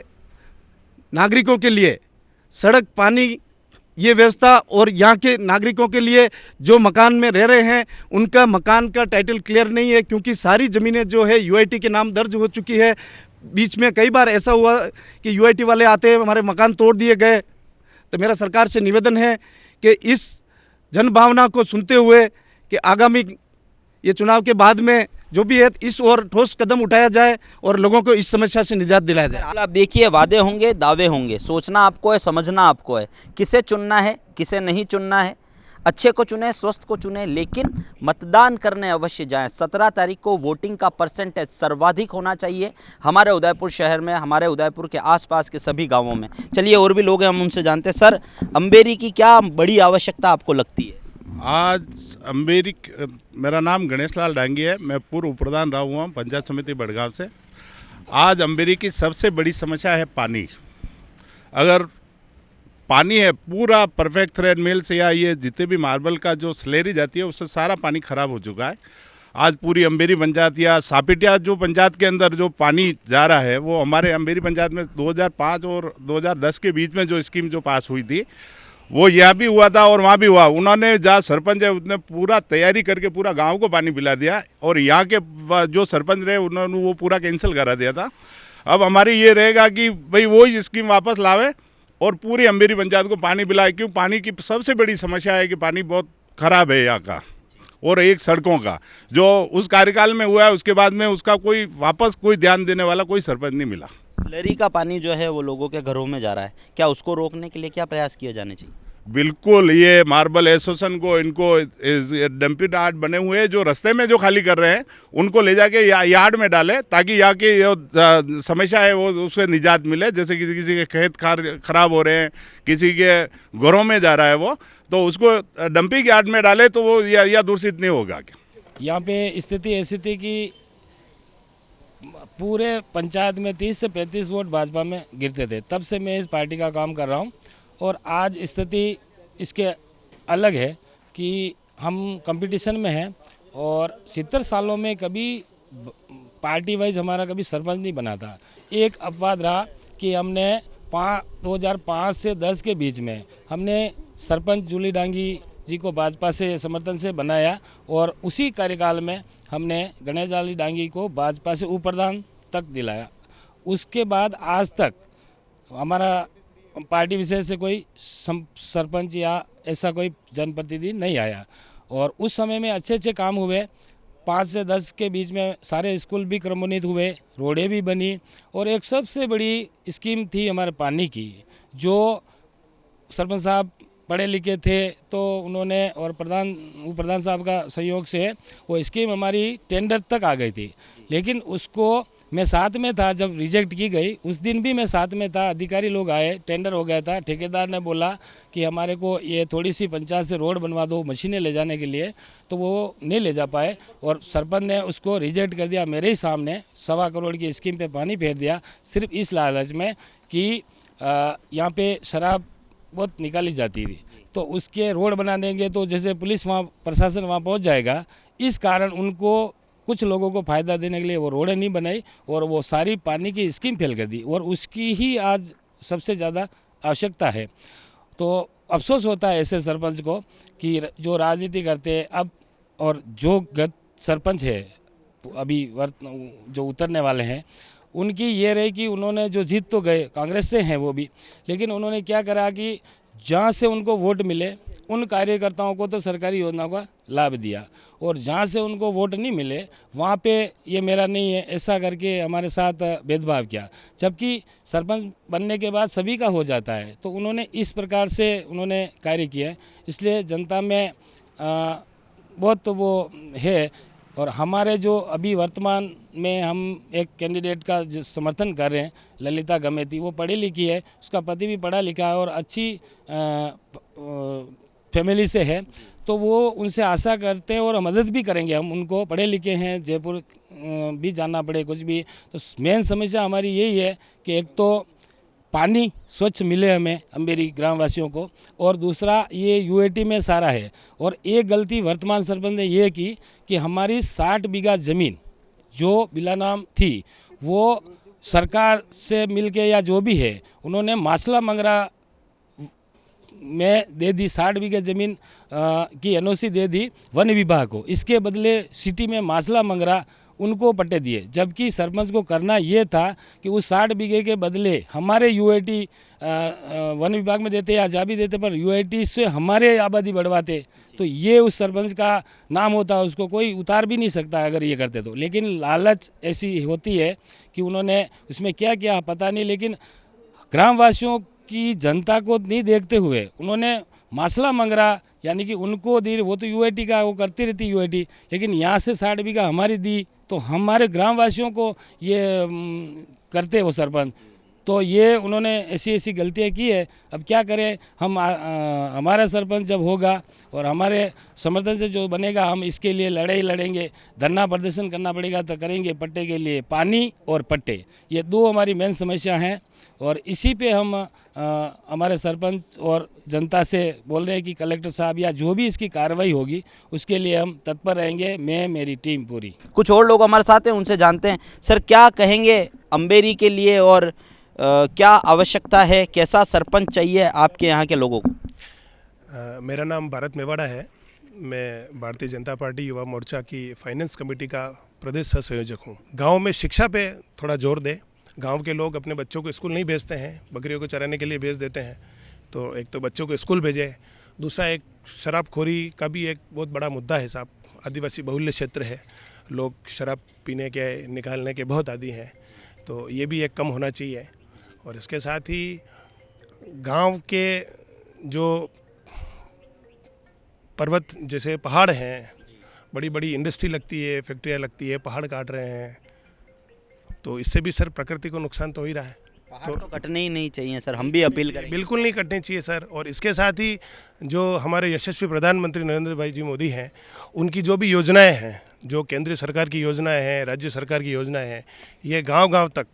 नागरिकों के लिए सड़क, पानी, ये व्यवस्था, और यहाँ के नागरिकों के लिए जो मकान में रह रहे हैं उनका मकान का टाइटल क्लियर नहीं है, क्योंकि सारी ज़मीनें जो है यूआईटी के नाम दर्ज हो चुकी है। बीच में कई बार ऐसा हुआ कि यूआईटी वाले आते हैं, हमारे मकान तोड़ दिए गए। तो मेरा सरकार से निवेदन है कि इस जनभावना को सुनते हुए कि आगामी ये चुनाव के बाद में जो भी है इस ओर ठोस कदम उठाया जाए और लोगों को इस समस्या से निजात दिलाया जाए। आप देखिए, वादे होंगे, दावे होंगे, सोचना आपको है, समझना आपको है, किसे चुनना है, किसे नहीं चुनना है। अच्छे को चुने, स्वस्थ को चुने, लेकिन मतदान करने अवश्य जाएं। 17 तारीख को वोटिंग का परसेंटेज सर्वाधिक होना चाहिए हमारे उदयपुर शहर में, हमारे उदयपुर के आसपास के सभी गाँवों में। चलिए, और भी लोग हैं, हम उनसे जानते हैं। सर, अम्बेरी की क्या बड़ी आवश्यकता आपको लगती है? आज अम्बेरी, मेरा नाम गणेश लाल डांगी है, मैं पूर्व प्रधान रहा हुआ हूँ पंचायत समिति बड़गांव से। आज अम्बेरी की सबसे बड़ी समस्या है पानी। अगर पानी है पूरा परफेक्ट थ्रेड मिल से या ये जितने भी मार्बल का जो स्लेरी जाती है उससे सारा पानी खराब हो चुका है। आज पूरी अम्बेरी पंचायत या सापिटिया जो पंचायत के अंदर जो पानी जा रहा है वो हमारे अम्बेरी पंचायत में 2005 और 2010 के बीच में जो स्कीम जो पास हुई थी वो यहाँ भी हुआ था और वहाँ भी हुआ। उन्होंने जहाँ सरपंच है उसने पूरा तैयारी करके पूरा गांव को पानी पिला दिया, और यहाँ के जो सरपंच रहे उन्होंने वो पूरा कैंसिल करा दिया था। अब हमारी ये रहेगा कि भाई वो ही स्कीम वापस लावे और पूरी अम्बेरी पंचायत को पानी पिलाए, क्योंकि पानी की सबसे बड़ी समस्या है कि पानी बहुत ख़राब है यहाँ का। और एक सड़कों का जो उस कार्यकाल में हुआ है उसके बाद में उसका कोई वापस कोई ध्यान देने वाला कोई सरपंच नहीं मिला। स्लरी का पानी जो है वो लोगों के घरों में जा रहा है, क्या उसको रोकने के लिए क्या प्रयास किए जाने चाहिए? बिल्कुल, ये मार्बल एसोसिएशन को इनको डंपिंग यार्ड बने हुए जो रास्ते में जो खाली कर रहे हैं उनको ले जाके यार्ड में डालें, ताकि यहाँ की जो समस्या है वो उससे निजात मिले। जैसे किसी के खेत खराब हो रहे हैं, किसी के घरों में जा रहा है वो, तो उसको डंपिंग यार्ड में डाले तो वो या दूषित नहीं होगा। यहाँ पे स्थिति ऐसी थी कि पूरे पंचायत में 30 से 35 वोट भाजपा में गिरते थे। तब से मैं इस पार्टी का काम कर रहा हूँ, और आज स्थिति इसके अलग है कि हम कंपटीशन में हैं, और 70 सालों में कभी पार्टी वाइज हमारा कभी सरपंच नहीं बना था। एक अपवाद रहा कि हमने 2005 से 10 के बीच में हमने सरपंच जूली डांगी जी को भाजपा से समर्थन से बनाया, और उसी कार्यकाल में हमने गणेश लाल डांगी को भाजपा से उप प्रधान तक दिलाया। उसके बाद आज तक हमारा पार्टी विशेष से कोई सरपंच या ऐसा कोई जनप्रतिनिधि नहीं आया, और उस समय में अच्छे अच्छे काम हुए। 5 से 10 के बीच में सारे स्कूल भी क्रमोन्नत हुए, रोडें भी बनी, और एक सबसे बड़ी स्कीम थी हमारे पानी की, जो सरपंच साहब पढ़े लिखे थे तो उन्होंने, और उप प्रधान साहब का सहयोग से वो स्कीम हमारी टेंडर तक आ गई थी। लेकिन उसको मैं साथ में था जब रिजेक्ट की गई, उस दिन भी मैं साथ में था। अधिकारी लोग आए, टेंडर हो गया था, ठेकेदार ने बोला कि हमारे को ये थोड़ी सी पंचायत से रोड बनवा दो मशीनें ले जाने के लिए, तो वो नहीं ले जा पाए, और सरपंच ने उसको रिजेक्ट कर दिया मेरे ही सामने। 1.25 करोड़ की स्कीम पे पानी फेर दिया, सिर्फ इस लालच में कि यहाँ पे शराब बहुत निकाली जाती थी, तो उसके रोड बना देंगे तो जैसे पुलिस वहाँ, प्रशासन वहाँ पहुँच जाएगा। इस कारण उनको कुछ लोगों को फ़ायदा देने के लिए वो रोडें नहीं बनाई, और वो सारी पानी की स्कीम फेल कर दी, और उसकी ही आज सबसे ज़्यादा आवश्यकता है। तो अफसोस होता है ऐसे सरपंच को कि जो राजनीति करते हैं अब, और जो गत सरपंच है अभी जो उतरने वाले हैं, उनकी ये रही कि उन्होंने जो जीत तो गए, कांग्रेस से हैं वो भी, लेकिन उन्होंने क्या करा कि जहाँ से उनको वोट मिले उन कार्यकर्ताओं को तो सरकारी योजनाओं का लाभ दिया, और जहाँ से उनको वोट नहीं मिले वहाँ पे ये मेरा नहीं है ऐसा करके हमारे साथ भेदभाव किया। जबकि सरपंच बनने के बाद सभी का हो जाता है, तो उन्होंने इस प्रकार से उन्होंने कार्य किया है। इसलिए जनता में बहुत वो है। और हमारे जो अभी वर्तमान में हम एक कैंडिडेट का जो समर्थन कर रहे हैं, ललिता गमेती, वो पढ़ी लिखी है, उसका पति भी पढ़ा लिखा है और अच्छी फैमिली से है, तो वो उनसे आशा करते हैं और मदद भी करेंगे हम उनको। पढ़े लिखे हैं, जयपुर भी जाना पड़े कुछ भी, तो मेन समस्या हमारी यही है कि एक तो पानी स्वच्छ मिले हमें अम्बेरी ग्रामवासियों को, और दूसरा ये यूएटी में सारा है। और एक गलती वर्तमान सरपंच ने ये की कि हमारी 60 बीघा ज़मीन जो बिलानाम थी वो सरकार से मिलके या जो भी है उन्होंने माछला मंगरा में दे दी। 60 बीघा ज़मीन की एनओसी दे दी वन विभाग को, इसके बदले सिटी में माछला मंगरा उनको पट्टे दिए। जबकि सरपंच को करना ये था कि उस 60 बीघे के बदले हमारे यूआईटी वन विभाग में देते या जा भी देते, पर यूआईटी से हमारे आबादी बढ़वाते, तो ये उस सरपंच का नाम होता, उसको कोई उतार भी नहीं सकता अगर ये करते तो। लेकिन लालच ऐसी होती है कि उन्होंने उसमें क्या किया पता नहीं, लेकिन ग्रामवासियों की जनता को नहीं देखते हुए उन्होंने मासला मंगरा यानी कि उनको दी। वो तो यूआईटी का वो करती रहती यूआईटी, लेकिन यहाँ से 60 बीघा हमारी दी, तो हमारे ग्रामवासियों को ये करते वो सरपंच। तो ये उन्होंने ऐसी ऐसी गलतियाँ की है। अब क्या करें हम, हमारा सरपंच जब होगा और हमारे समर्थन से जो बनेगा, हम इसके लिए लड़ाई लड़ेंगे, धरना प्रदर्शन करना पड़ेगा तो करेंगे। पट्टे के लिए पानी और पट्टे, ये दो हमारी मेन समस्या हैं, और इसी पे हम हमारे सरपंच और जनता से बोल रहे हैं कि कलेक्टर साहब या जो भी इसकी कार्रवाई होगी उसके लिए हम तत्पर रहेंगे, मैं मेरी टीम पूरी। कुछ और लोग हमारे साथ हैं, उनसे जानते हैं। सर, क्या कहेंगे अम्बेरी के लिए और क्या आवश्यकता है, कैसा सरपंच चाहिए आपके यहाँ के लोगों को? मेरा नाम भारत मेवाड़ा है। मैं भारतीय जनता पार्टी युवा मोर्चा की फाइनेंस कमेटी का प्रदेश सह संयोजक हूँ। गाँव में शिक्षा पे थोड़ा जोर दे। गांव के लोग अपने बच्चों को स्कूल नहीं भेजते हैं, बकरियों को चराने के लिए भेज देते हैं। तो एक तो बच्चों को स्कूल भेजे, दूसरा एक शराबखोरी का भी एक बहुत बड़ा मुद्दा है साहब। आदिवासी बहुल्य क्षेत्र है, लोग शराब पीने के निकालने के बहुत आदी हैं, तो ये भी एक कम होना चाहिए। और इसके साथ ही गांव के जो पर्वत जैसे पहाड़ हैं, बड़ी बड़ी इंडस्ट्री लगती है, फैक्ट्रियाँ लगती है, पहाड़ काट रहे हैं, तो इससे भी सर प्रकृति को नुकसान तो हो ही रहा है। पहाड़ तो कटने ही नहीं चाहिए सर, हम भी अपील करेंगे। बिल्कुल नहीं कटने चाहिए सर। और इसके साथ ही जो हमारे यशस्वी प्रधानमंत्री नरेंद्र भाई जी मोदी हैं, उनकी जो भी योजनाएं हैं, जो केंद्र सरकार की योजनाएं हैं, राज्य सरकार की योजनाएं हैं, ये गांव-गांव तक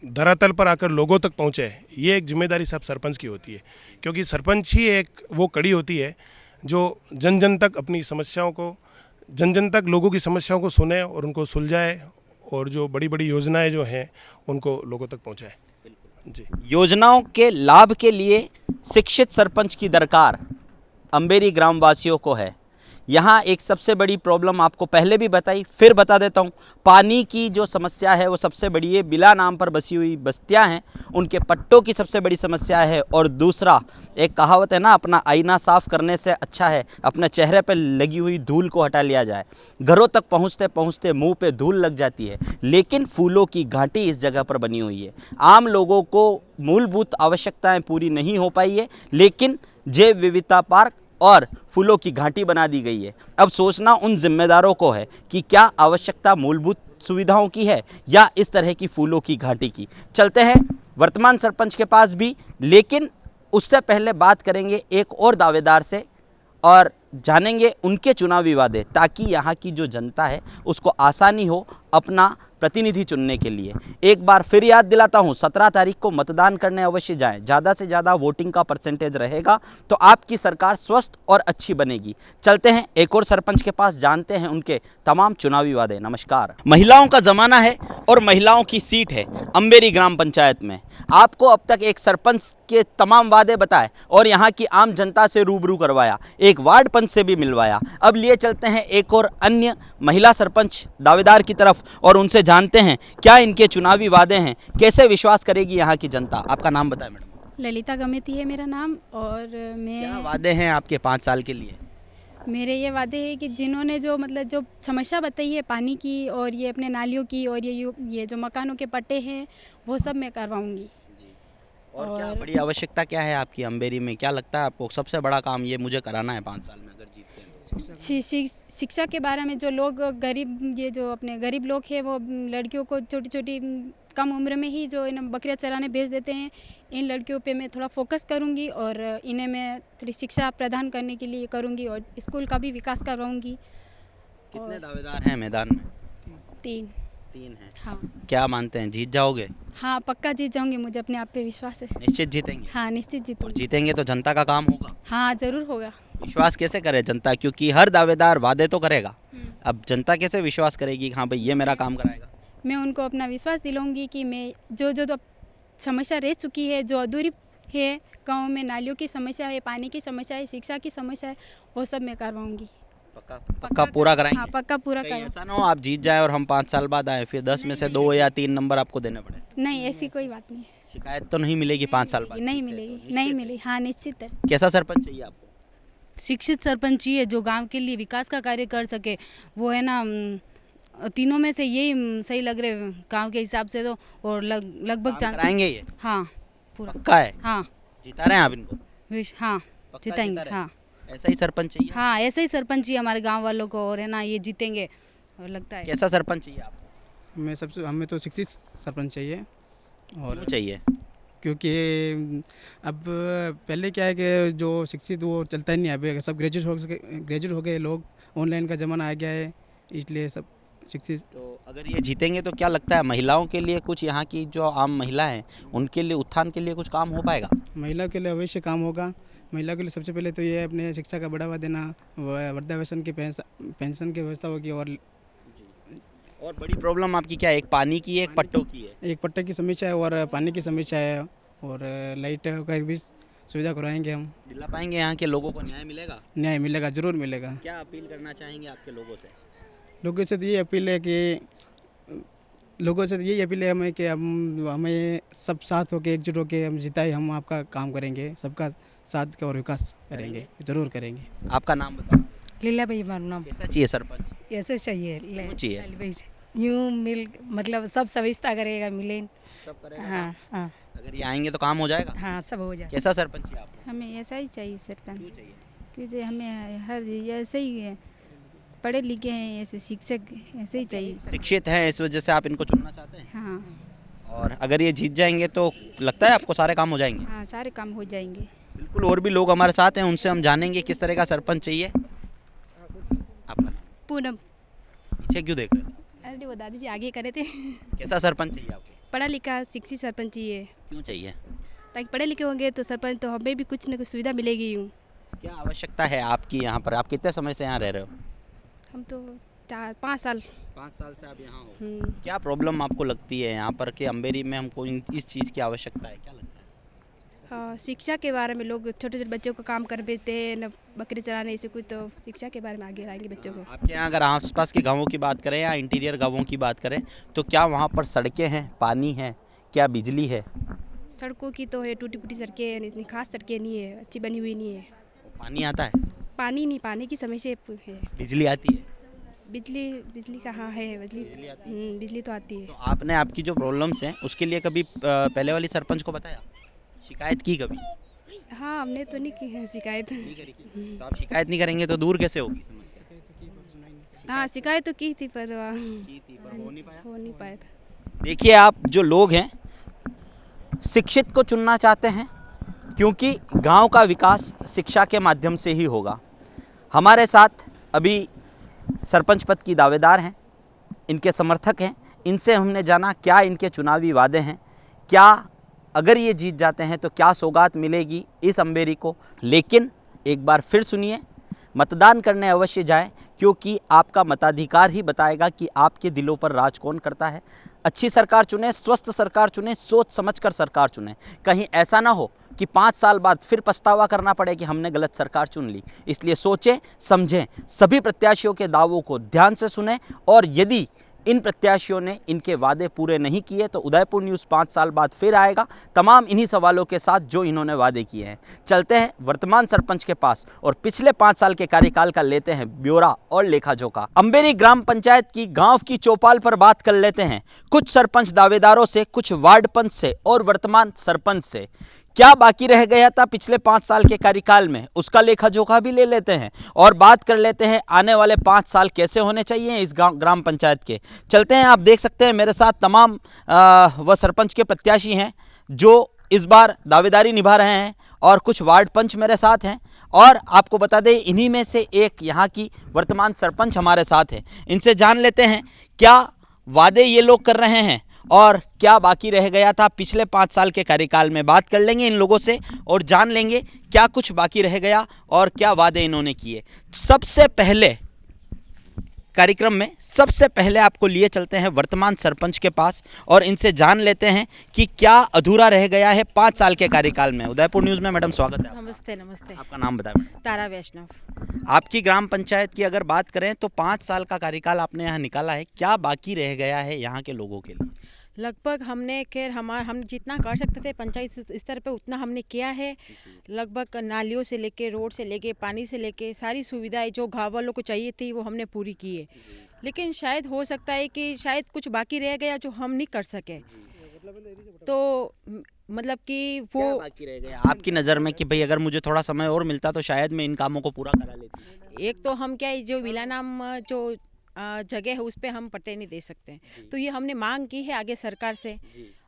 धरातल पर आकर लोगों तक पहुंचे, ये एक जिम्मेदारी सब सरपंच की होती है। क्योंकि सरपंच ही एक वो कड़ी होती है जो जन जन तक अपनी समस्याओं को, जन जन तक लोगों की समस्याओं को सुने और उनको सुलझाए, और जो बड़ी बड़ी योजनाएं जो हैं उनको लोगों तक पहुंचाए। जी, योजनाओं के लाभ के लिए शिक्षित सरपंच की दरकार अम्बेरी ग्रामवासियों को है। यहाँ एक सबसे बड़ी प्रॉब्लम आपको पहले भी बताई, फिर बता देता हूँ। पानी की जो समस्या है वो सबसे बड़ी है। बिला नाम पर बसी हुई बस्तियाँ हैं, उनके पट्टों की सबसे बड़ी समस्या है। और दूसरा, एक कहावत है ना, अपना आईना साफ करने से अच्छा है अपने चेहरे पर लगी हुई धूल को हटा लिया जाए। घरों तक पहुँचते पहुँचते मुँह पे धूल लग जाती है, लेकिन फूलों की घाटी इस जगह पर बनी हुई है। आम लोगों को मूलभूत आवश्यकताएँ पूरी नहीं हो पाई है, लेकिन जैव विविधता पार्क और फूलों की घाटी बना दी गई है। अब सोचना उन जिम्मेदारों को है कि क्या आवश्यकता मूलभूत सुविधाओं की है या इस तरह की फूलों की घाटी की। चलते हैं वर्तमान सरपंच के पास भी, लेकिन उससे पहले बात करेंगे एक और दावेदार से और जानेंगे उनके चुनावी वादे, ताकि यहाँ की जो जनता है उसको आसानी हो अपना प्रतिनिधि चुनने के लिए। एक बार फिर याद दिलाता हूँ, 17 तारीख को मतदान करने अवश्य जाएं। ज़्यादा से ज़्यादा वोटिंग का परसेंटेज रहेगा तो आपकी सरकार स्वस्थ और अच्छी बनेगी। चलते हैं एक और सरपंच के पास, जानते हैं उनके तमाम चुनावी वादे। नमस्कार। महिलाओं का ज़माना है और महिलाओं की सीट है अम्बेरी ग्राम पंचायत में। आपको अब तक एक सरपंच के तमाम वादे बताए और यहाँ की आम जनता से रूबरू करवाया, एक वार्ड पंच से भी मिलवाया। अब लिए चलते हैं एक और अन्य महिला सरपंच दावेदार की तरफ और उनसे जानते हैं क्या इनके चुनावी वादे हैं, कैसे विश्वास करेगी यहाँ की जनता। आपका नाम बताएं मैडम। ललिता गमेती है मेरा नाम। और क्या मैं वादे हैं आपके 5 साल के लिए? मेरे ये वादे हैं कि जिन्होंने जो मतलब जो समस्या बताई है पानी की और ये अपने नालियों की और ये जो मकानों के पट्टे हैं वो सब मैं करवाऊंगी। और क्या बड़ी आवश्यकता क्या है आपकी अम्बेरी में? क्या लगता है आपको सबसे बड़ा काम ये मुझे कराना है 5 साल में अगर जीतते हैं तो? शिक्षा के बारे में जो लोग गरीब, ये जो अपने गरीब लोग हैं वो लड़कियों को छोटी छोटी कम उम्र में ही जो इन बकरियां चराने भेज देते हैं, इन लड़कियों पे मैं थोड़ा फोकस करूंगी और इन्हें मैं थोड़ी शिक्षा प्रदान करने के लिए करूंगी और स्कूल का भी विकास करवाऊंगी। कितने दावेदार हैं मैदान में? 3 हैं। हाँ। क्या मानते हैं जीत जाओगे? हाँ, पक्का जीत जाऊंगी, मुझे अपने आप पे विश्वास है। निश्चित जीतेंगे? हाँ, निश्चित और जीतूंगी। जीतेंगे तो जनता का काम होगा? हाँ, ज़रूर होगा। विश्वास कैसे करे जनता, क्योंकि हर दावेदार वादे तो करेगा, अब जनता कैसे विश्वास करेगी हाँ भाई ये मेरा काम कराएगा? मैं उनको अपना विश्वास दिलाऊंगी कि मैं जो जो तो समस्या रह चुकी है, जो अधूरी है गाँव में, नालियों की समस्या है, पानी की समस्या है, शिक्षा की समस्या है, वो सब मैं करवाऊंगी। पक्का पूरा कराएंगे? हाँ, पक्का पूरा कहीं करवा। ऐसा ना हो आप जीत जाए और हम 5 साल बाद आए फिर 10 में से 2 या 3 नंबर आपको देने पड़े। नहीं, ऐसी कोई बात नहीं है। शिकायत तो नहीं मिलेगी 5 साल बाद? नहीं मिलेगी, नहीं मिलेगी। हाँ, निश्चित है। कैसा सरपंच चाहिए आपको? शिक्षित सरपंच चाहिए जो गांव के लिए विकास का कार्य कर सके। वो है ना, तीनों में से यही सही लग रहे गांव के हिसाब से तो। और लगभग कराएंगे ये? हाँ, पूरा पक्का है? हाँ। जिता रहे हैं आप इनको? हाँ, जिताएंगे। हाँ, ऐसा ही सरपंच चाहिए? हाँ, ऐसा ही सरपंच चाहिए हमारे गांव वालों को। और है ना, ये जीतेंगे और लगता है। कैसा सरपंच चाहिए आपको? हमें तो शिक्षित सरपंच चाहिए। और क्यों चाहिए? क्योंकि अब पहले क्या है कि जो शिक्षित वो चलता ही नहीं, अभी सब ग्रेजुएट हो गए लोग, ऑनलाइन का ज़माना आ गया है, इसलिए सब शिक्षित। तो अगर ये जीतेंगे तो क्या लगता है महिलाओं के लिए कुछ, यहाँ की जो आम महिला हैं उनके लिए उत्थान के लिए कुछ काम हो पाएगा? महिला के लिए अवश्य काम होगा। महिला के लिए सबसे पहले तो ये अपने शिक्षा का बढ़ावा देना, वृद्धावस्था की पेंशन की व्यवस्था होगी। और बड़ी प्रॉब्लम आपकी क्या है? एक पानी की है, एक पट्टों की है? एक पट्टे की समस्या है और पानी की समस्या है, और लाइट का भी सुविधा करवाएंगे हम। दिला पाएंगे यहाँ के लोगों को? न्याय मिलेगा? न्याय मिलेगा, ज़रूर मिलेगा। क्या अपील करना चाहेंगे आपके लोगों से? लोगों से तो यही अपील है कि हमें कि हमें सब साथ होके एकजुट होके हम जिताए, हम आपका काम करेंगे, सबका साथ और विकास करेंगे, ज़रूर करेंगे। आपका नाम बताओ। लीला भाई हमारा नाम। कैसा चाहिए सरपंच? ऐसे चाहिए चाहिए? यूँ मिल मतलब सब सविस्ता करेगा, मिले सब करेगा? हाँ हाँ। अगर ये आएंगे तो काम हो जाएगा? हाँ, सब हो जाएगा। कैसा सरपंच चाहिए आपको? हमें ऐसा ही चाहिए सरपंच। क्यों चाहिए? क्योंकि हमें हर ऐसे ही है, पढ़े लिखे हैं, ऐसे शिक्षक ऐसे ही चाहिए। शिक्षित हैं इस वजह से आप इनको चुनना चाहते हैं? हाँ। और अगर ये जीत जाएंगे तो लगता है आपको सारे काम हो जाएंगे? हाँ, सारे काम हो जाएंगे। बिल्कुल। और भी लोग हमारे साथ हैं, उनसे हम जानेंगे किस तरह का सरपंच चाहिए। आपका नाम? पूनम। पीछे क्यों देख रहे हो? अरे वो दादी जी आगे करे थे। कैसा सरपंच चाहिए आपको? पढ़ा लिखा शिक्षित सरपंच चाहिए। क्यों चाहिए? ताकि पढ़े लिखे होंगे तो सरपंच तो हमें भी कुछ न कुछ सुविधा मिलेगी। यूँ क्या आवश्यकता है आपकी यहाँ पर? आप कितने समय से यहाँ रह रहे हो? हम तो 4-5 साल। 5 साल से आप यहाँ हो। क्या प्रॉब्लम आपको लगती है यहाँ पर कि अम्बेरी में हमको इस चीज़ की आवश्यकता है? क्या लगता है? शिक्षा के बारे में लोग छोटे छोटे बच्चों को काम कर भेजते हैं न, बकरी चराने से कुछ, तो शिक्षा के बारे में आगे लाएंगे बच्चों को। आपके यहाँ अगर आसपास के गाँवों की बात करें या इंटीरियर गाँवों की बात करें तो क्या वहाँ पर सड़कें हैं, पानी है, क्या बिजली है? सड़कों की तो है, टूटी फूटी सड़कें हैं, इतनी खास सड़कें नहीं है, अच्छी बनी हुई नहीं है। पानी आता है? पानी नहीं, पानी की समस्या है। बिजली आती है? बिजली कहाँ है? बिजली तो आती है। तो आपने आपकी जो प्रॉब्लम्स हैं उसके लिए कभी पहले वाली सरपंच को बताया, शिकायत की कभी? हाँ, हमने तो नहीं की है शिकायत। तो आप शिकायत नहीं करेंगे तो दूर कैसे होगी समस्या? हाँ, शिकायत तो की थी पर हो नहीं पाया था। देखिए, आप जो लोग हैं शिक्षित को चुनना चाहते हैं क्योंकि गांव का विकास शिक्षा के माध्यम से ही होगा। हमारे साथ अभी सरपंच पद की दावेदार हैं, इनके समर्थक हैं, इनसे हमने जाना क्या इनके चुनावी वादे हैं, क्या अगर ये जीत जाते हैं तो क्या सौगात मिलेगी इस अम्बेरी को। लेकिन एक बार फिर सुनिए, मतदान करने अवश्य जाएं क्योंकि आपका मताधिकार ही बताएगा कि आपके दिलों पर राज कौन करता है। अच्छी सरकार चुनें, स्वस्थ सरकार चुनें, सोच समझकर सरकार चुनें। कहीं ऐसा ना हो कि 5 साल बाद फिर पछतावा करना पड़े कि हमने गलत सरकार चुन ली। इसलिए सोचें, समझें, सभी प्रत्याशियों के दावों को ध्यान से सुनें और यदि इन प्रत्याशियों ने इनके वादे पूरे नहीं किए तो उदयपुर न्यूज़ 5 साल बाद फिर आएगा तमाम इन्हीं सवालों के साथ जो इन्होंने वादे किए हैं। चलते हैं वर्तमान सरपंच के पास और पिछले 5 साल के कार्यकाल का लेते हैं ब्यौरा और लेखा जोखा। अंबेरी ग्राम पंचायत की गांव की चौपाल पर बात कर लेते हैं कुछ सरपंच दावेदारों से, कुछ वार्ड पंच से और वर्तमान सरपंच से। क्या बाकी रह गया था पिछले 5 साल के कार्यकाल में, उसका लेखा जोखा भी ले लेते हैं और बात कर लेते हैं आने वाले 5 साल कैसे होने चाहिए इस ग्राम पंचायत के। चलते हैं, आप देख सकते हैं मेरे साथ तमाम वह सरपंच के प्रत्याशी हैं जो इस बार दावेदारी निभा रहे हैं और कुछ वार्ड पंच मेरे साथ हैं और आपको बता दें इन्हीं में से एक यहाँ की वर्तमान सरपंच हमारे साथ है। इनसे जान लेते हैं क्या वादे ये लोग कर रहे हैं और क्या बाकी रह गया था पिछले 5 साल के कार्यकाल में। बात कर लेंगे इन लोगों से और जान लेंगे क्या कुछ बाकी रह गया और क्या वादे इन्होंने किए। सबसे पहले कार्यक्रम में सबसे पहले आपको लिए चलते हैं वर्तमान सरपंच के पास और इनसे जान लेते हैं कि क्या अधूरा रह गया है 5 साल के कार्यकाल में। उदयपुर न्यूज़ में मैडम स्वागत है। नमस्ते नमस्ते। आपका नाम बताएं। तारा वैष्णव। आपकी ग्राम पंचायत की अगर बात करें तो 5 साल का कार्यकाल आपने यहाँ निकाला है, क्या बाकी रह गया है यहाँ के लोगों के लिए? लगभग हमने खैर हम जितना कर सकते थे पंचायत स्तर पे उतना हमने किया है। लगभग नालियों से लेके, रोड से लेके, पानी से लेके सारी सुविधाएं जो गाँव वालों को चाहिए थी वो हमने पूरी की है। लेकिन शायद हो सकता है कि शायद कुछ बाकी रह गया जो हम नहीं कर सके, तो मतलब कि वो क्या बाकी रह गया आपकी नज़र में कि भाई अगर मुझे थोड़ा समय और मिलता तो शायद मैं इन कामों को पूरा करा लेती। एक तो हम क्या जो विला नाम जो जगह है उस पे हम पट्टे नहीं दे सकते, तो ये हमने मांग की है आगे सरकार से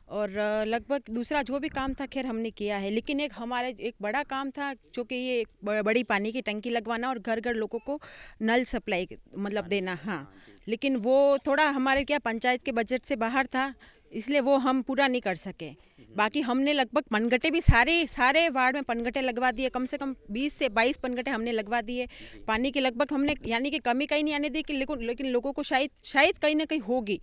और लगभग दूसरा जो भी काम था खैर हमने किया है। लेकिन एक हमारे एक बड़ा काम था जो कि ये एक बड़ी पानी की टंकी लगवाना और घर घर लोगों को नल सप्लाई मतलब देना। हाँ, लेकिन वो थोड़ा हमारे क्या पंचायत के बजट से बाहर था, इसलिए वो हम पूरा नहीं कर सके। बाकी हमने लगभग पनगटे भी सारे वार्ड में पनगटे लगवा दिए, कम से कम 20 से 22 पनगटे हमने लगवा दिए। पानी की लगभग हमने यानी कि कमी कहीं नहीं आने दी कि लेकिन लोगों को शायद कहीं ना कहीं होगी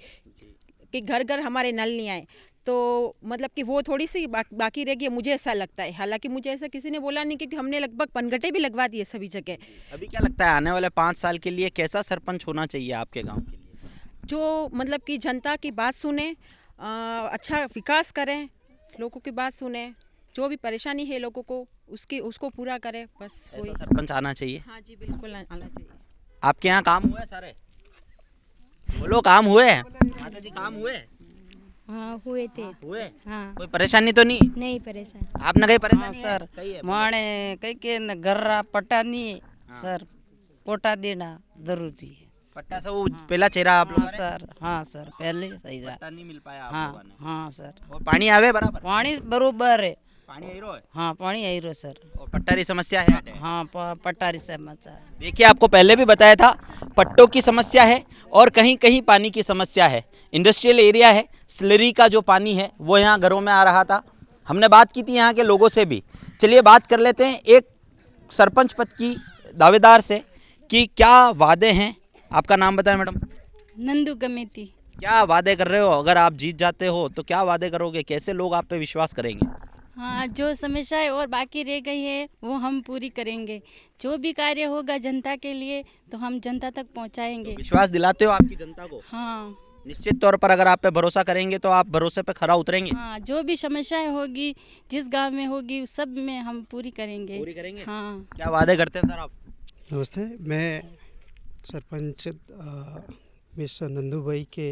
कि घर घर हमारे नल नहीं आए, तो मतलब कि वो थोड़ी सी बाकी रह गई, मुझे ऐसा लगता है। हालांकि मुझे ऐसा किसी ने बोला नहीं क्योंकि हमने लगभग पनगटे भी लगवा दिए सभी जगह। अभी क्या लगता है आने वाले 5 साल के लिए कैसा सरपंच होना चाहिए आपके गाँव के लिए? जो मतलब कि जनता की बात सुने, अच्छा विकास करें, लोगों की बात सुने, जो भी परेशानी है लोगों को उसको पूरा करे, बस वही सरपंच आना चाहिए। हाँ जी बिल्कुल आना चाहिए। आपके यहाँ काम हुए सारे? बोलो काम हुए हैं माता जी, काम हुए? हाँ हुए थे। हुए? हाँ। कोई परेशानी तो नहीं परेशान। आपने कहीं परेशानी सर माने कई के गर्रा पट्टा नहीं सर, पोटा देना जरूरी है। पट्टा से वो पहला चेहरा आप लोग सर। हाँ सर पहले सही रहा, पट्टा नहीं मिल पाया आप हाँ लोगों ने। हाँ सर। और पानी आवे बराबर? पानी बरोबर है। पानी आई रो है? हाँ पानी आई रो सर। और पट्टारी समस्या है? हाँ पट्टारी समस्या है। देखिए आपको पहले भी बताया था पट्टों की समस्या है और कहीं कहीं पानी की समस्या है। इंडस्ट्रियल एरिया है, स्लरी का जो पानी है वो यहाँ घरों में आ रहा था। हमने बात की थी यहाँ के लोगों से भी। चलिए बात कर लेते हैं एक सरपंच पद की दावेदार से कि क्या वादे हैं। आपका नाम बताएं मैडम। नंदू कमेटी। क्या वादे कर रहे हो? अगर आप जीत जाते हो तो क्या वादे करोगे, कैसे लोग आप पे विश्वास करेंगे? हाँ, जो समस्याएं और बाकी रह गई है वो हम पूरी करेंगे। जो भी कार्य होगा जनता के लिए तो हम जनता तक पहुंचाएंगे। तो विश्वास दिलाते हो आपकी जनता को? हाँ निश्चित तौर पर अगर आप पे भरोसा करेंगे तो आप भरोसे पे खरा उतरेंगे। हाँ, जो भी समस्याएं होगी जिस गांव में होगी उस सब में हम पूरी करेंगे। पूरी करेंगे? हाँ। क्या वादे करते हैं सर आप? नमस्ते, मैं सरपंच मिस्टर नंदू भाई के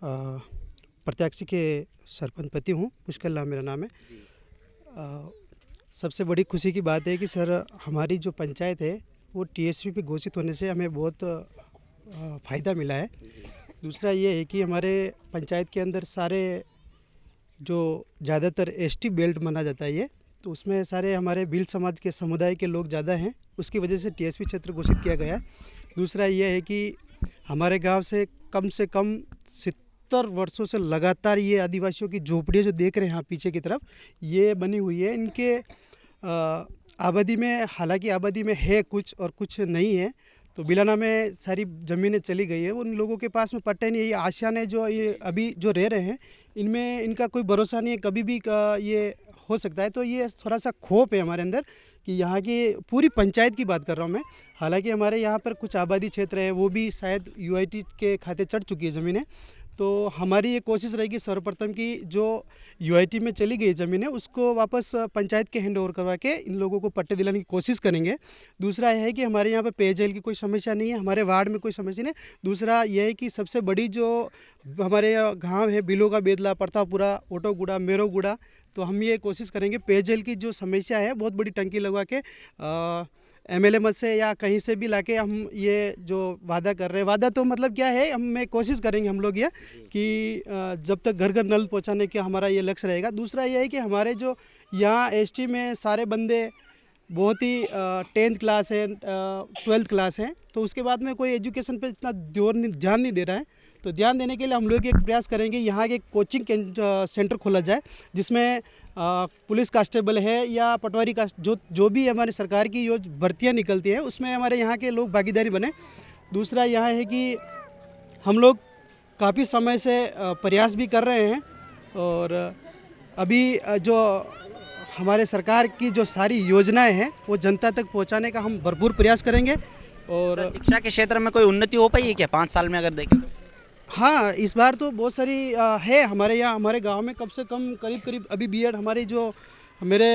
प्रत्याशी के सरपंच पति हूँ। पुष्कर लाल मेरा नाम है। सबसे बड़ी खुशी की बात है कि सर हमारी जो पंचायत है वो टीएसपी पे घोषित होने से हमें बहुत फ़ायदा मिला है। दूसरा ये है कि हमारे पंचायत के अंदर सारे जो ज़्यादातर एसटी बेल्ट माना जाता है ये, तो उसमें सारे हमारे भील समाज के समुदाय के लोग ज़्यादा हैं, उसकी वजह से टीएसपी क्षेत्र घोषित किया गया है। दूसरा ये है कि हमारे गांव से कम 70 वर्षों से लगातार ये आदिवासियों की झोपड़ियाँ जो देख रहे हैं यहाँ पीछे की तरफ ये बनी हुई है। इनके आबादी में हालांकि आबादी में है कुछ और कुछ नहीं है, तो बिलाना में सारी ज़मीनें चली गई है। उन लोगों के पास में पट्टे नहीं है। ये आशियाने जो ये अभी जो रह रहे हैं इनमें इनका कोई भरोसा नहीं है, कभी भी ये हो सकता है। तो ये थोड़ा सा खौफ है हमारे अंदर कि यहाँ की पूरी पंचायत की बात कर रहा हूँ मैं। हालांकि हमारे यहाँ पर कुछ आबादी क्षेत्र है वो भी शायद यूआईटी के खाते चढ़ चुकी है ज़मीनें, तो हमारी ये कोशिश रहेगी सर्वप्रथम कि जो यूआईटी में चली गई ज़मीनें उसको वापस पंचायत के हैंड ओवर करवा के इन लोगों को पट्टे दिलाने की कोशिश करेंगे। दूसरा यह है कि हमारे यहाँ पे पेयजल की कोई समस्या नहीं है, हमारे वार्ड में कोई समस्या नहीं। दूसरा यह है कि सबसे बड़ी जो हमारे गांव है बिलो का बेदला, प्रतापुरा, ओटोगुड़ा, मेरोगुड़ा, तो हम ये कोशिश करेंगे पेयजल की जो समस्या है बहुत बड़ी टंकी लगवा के एमएलए मत से या कहीं से भी लाके हम ये जो वादा कर रहे हैं, वादा तो मतलब क्या है, हम कोशिश करेंगे हम लोग ये कि जब तक घर घर नल पहुंचाने का हमारा ये लक्ष्य रहेगा। दूसरा ये है कि हमारे जो यहाँ एसटी में सारे बंदे बहुत ही 10th क्लास है, 12th क्लास है, तो उसके बाद में कोई एजुकेशन पे इतना ध्यान नहीं दे रहा है। तो ध्यान देने के लिए हम लोग एक प्रयास करेंगे यहाँ के कोचिंग सेंटर खोला जाए जिसमें पुलिस कांस्टेबल है या पटवारी का जो भी हमारी सरकार की जो भर्तियाँ निकलती हैं उसमें हमारे यहाँ के लोग भागीदारी बने। दूसरा यह है कि हम लोग काफ़ी समय से प्रयास भी कर रहे हैं और अभी जो हमारे सरकार की जो सारी योजनाएं हैं वो जनता तक पहुंचाने का हम भरपूर प्रयास करेंगे। और शिक्षा के क्षेत्र में कोई उन्नति हो पाई है क्या 5 साल में अगर देखें तो? हाँ, इस बार तो बहुत सारी है हमारे यहाँ, हमारे गांव में कम से कम करीब अभी बीएड हमारी जो मेरे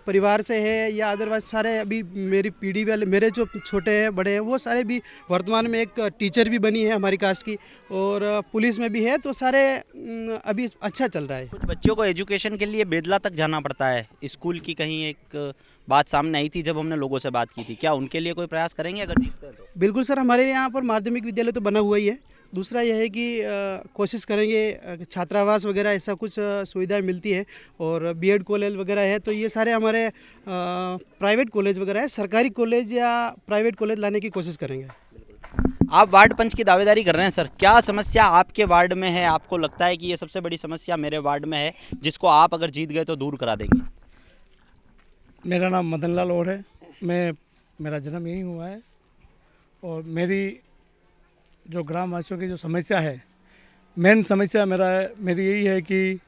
परिवार से है या अदरवाइज सारे अभी मेरी पीढ़ी वाले मेरे जो छोटे हैं बड़े हैं वो सारे भी वर्तमान में एक टीचर भी बनी है हमारी कास्ट की और पुलिस में भी है, तो सारे अभी अच्छा चल रहा है। कुछ बच्चों को एजुकेशन के लिए बेदला तक जाना पड़ता है, स्कूल की कहीं एक बात सामने आई थी जब हमने लोगों से बात की थी, क्या उनके लिए कोई प्रयास करेंगे अगर जीतते हैं तो? बिल्कुल सर, हमारे यहाँ पर माध्यमिक विद्यालय तो बना हुआ ही है। दूसरा यह है कि कोशिश करेंगे छात्रावास वगैरह ऐसा कुछ सुविधाएं मिलती है और बीएड कॉलेज वगैरह है, तो ये सारे हमारे प्राइवेट कॉलेज वगैरह है, सरकारी कॉलेज या प्राइवेट कॉलेज लाने की कोशिश करेंगे। आप वार्ड पंच की दावेदारी कर रहे हैं सर, क्या समस्या आपके वार्ड में है, आपको लगता है कि ये सबसे बड़ी समस्या मेरे वार्ड में है जिसको आप अगर जीत गए तो दूर करा देंगे? मेरा नाम मदन लाल और है, मेरा जन्म यहीं हुआ है और मेरी जो ग्रामवासियों की जो समस्या है, मेन समस्या मेरी यही है कि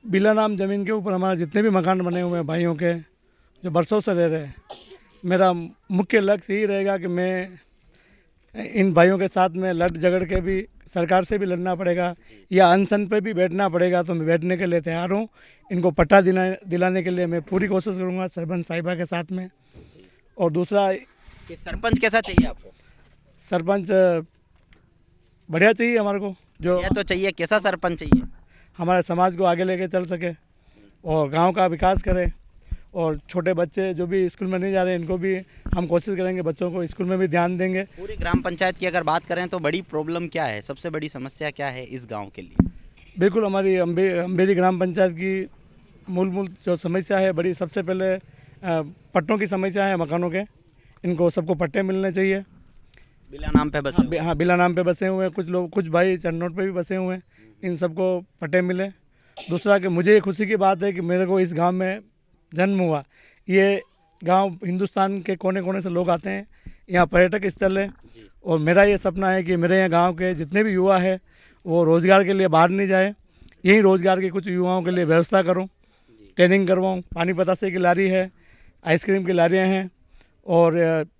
बिला नाम ज़मीन के ऊपर हमारे जितने भी मकान बने हुए हैं भाइयों के जो बरसों से रह रहे हैं, मेरा मुख्य लक्ष्य यही रहेगा कि मैं इन भाइयों के साथ में लड़ झगड़ के भी सरकार से भी लड़ना पड़ेगा या अनशन पे भी बैठना पड़ेगा तो मैं बैठने के लिए तैयार हूँ। इनको पट्टा दिलाने के लिए मैं पूरी कोशिश करूँगा सरपंच साहिबा के साथ में। और दूसरा कि सरपंच कैसा चाहिए आपको? सरपंच बढ़िया चाहिए हमारे को, जो तो चाहिए, कैसा सरपंच चाहिए? हमारे समाज को आगे लेके चल सके और गांव का विकास करे और छोटे बच्चे जो भी स्कूल में नहीं जा रहे इनको भी हम कोशिश करेंगे बच्चों को स्कूल में भी ध्यान देंगे। पूरी ग्राम पंचायत की अगर बात करें तो बड़ी प्रॉब्लम क्या है, सबसे बड़ी समस्या क्या है इस गाँव के लिए? बिल्कुल हमारी अम्बेरी ग्राम पंचायत की मूल जो समस्या है बड़ी, सबसे पहले पट्टों की समस्या है, मकानों के, इनको सबको पट्टे मिलने चाहिए। बिला नाम पे बसे? हाँ, बिला नाम पे बसे हुए हैं कुछ लोग, कुछ भाई चन्नोट पे भी बसे हुए हैं, इन सबको पट्टे मिले। दूसरा कि मुझे खुशी की बात है कि मेरे को इस गांव में जन्म हुआ। ये गांव हिंदुस्तान के कोने कोने से लोग आते हैं, यहाँ पर्यटक स्थल है और मेरा ये सपना है कि मेरे यहाँ गांव के जितने भी युवा है वो रोज़गार के लिए बाहर नहीं जाए, यहीं रोज़गार की कुछ युवाओं के लिए व्यवस्था करूँ, ट्रेनिंग करवाऊँ। पानी बतासे की लारी है, आइसक्रीम की लारियाँ हैं और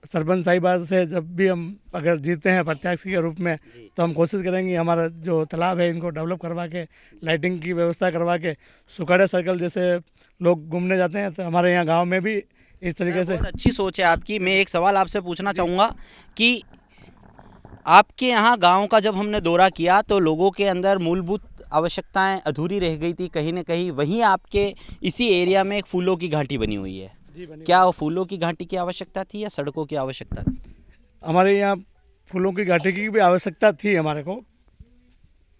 सरपंच साहिबा से जब भी हम अगर जीतते हैं प्रत्याशी के रूप में तो हम कोशिश करेंगे हमारा जो तालाब है इनको डेवलप करवा के लाइटिंग की व्यवस्था करवा के, सुखाड़े सर्कल जैसे लोग घूमने जाते हैं तो हमारे यहाँ गांव में भी इस तरीके से। बहुत अच्छी सोच है आपकी। मैं एक सवाल आपसे पूछना चाहूँगा कि आपके यहाँ गांव का जब हमने दौरा किया तो लोगों के अंदर मूलभूत आवश्यकताएं अधूरी रह गई थी कहीं ना कहीं, वहीं आपके इसी एरिया में एक फूलों की घाटी बनी हुई है, क्या वो फूलों की घाटी की आवश्यकता थी या सड़कों की आवश्यकता थी? हमारे यहाँ फूलों की घाटी की भी आवश्यकता थी हमारे को,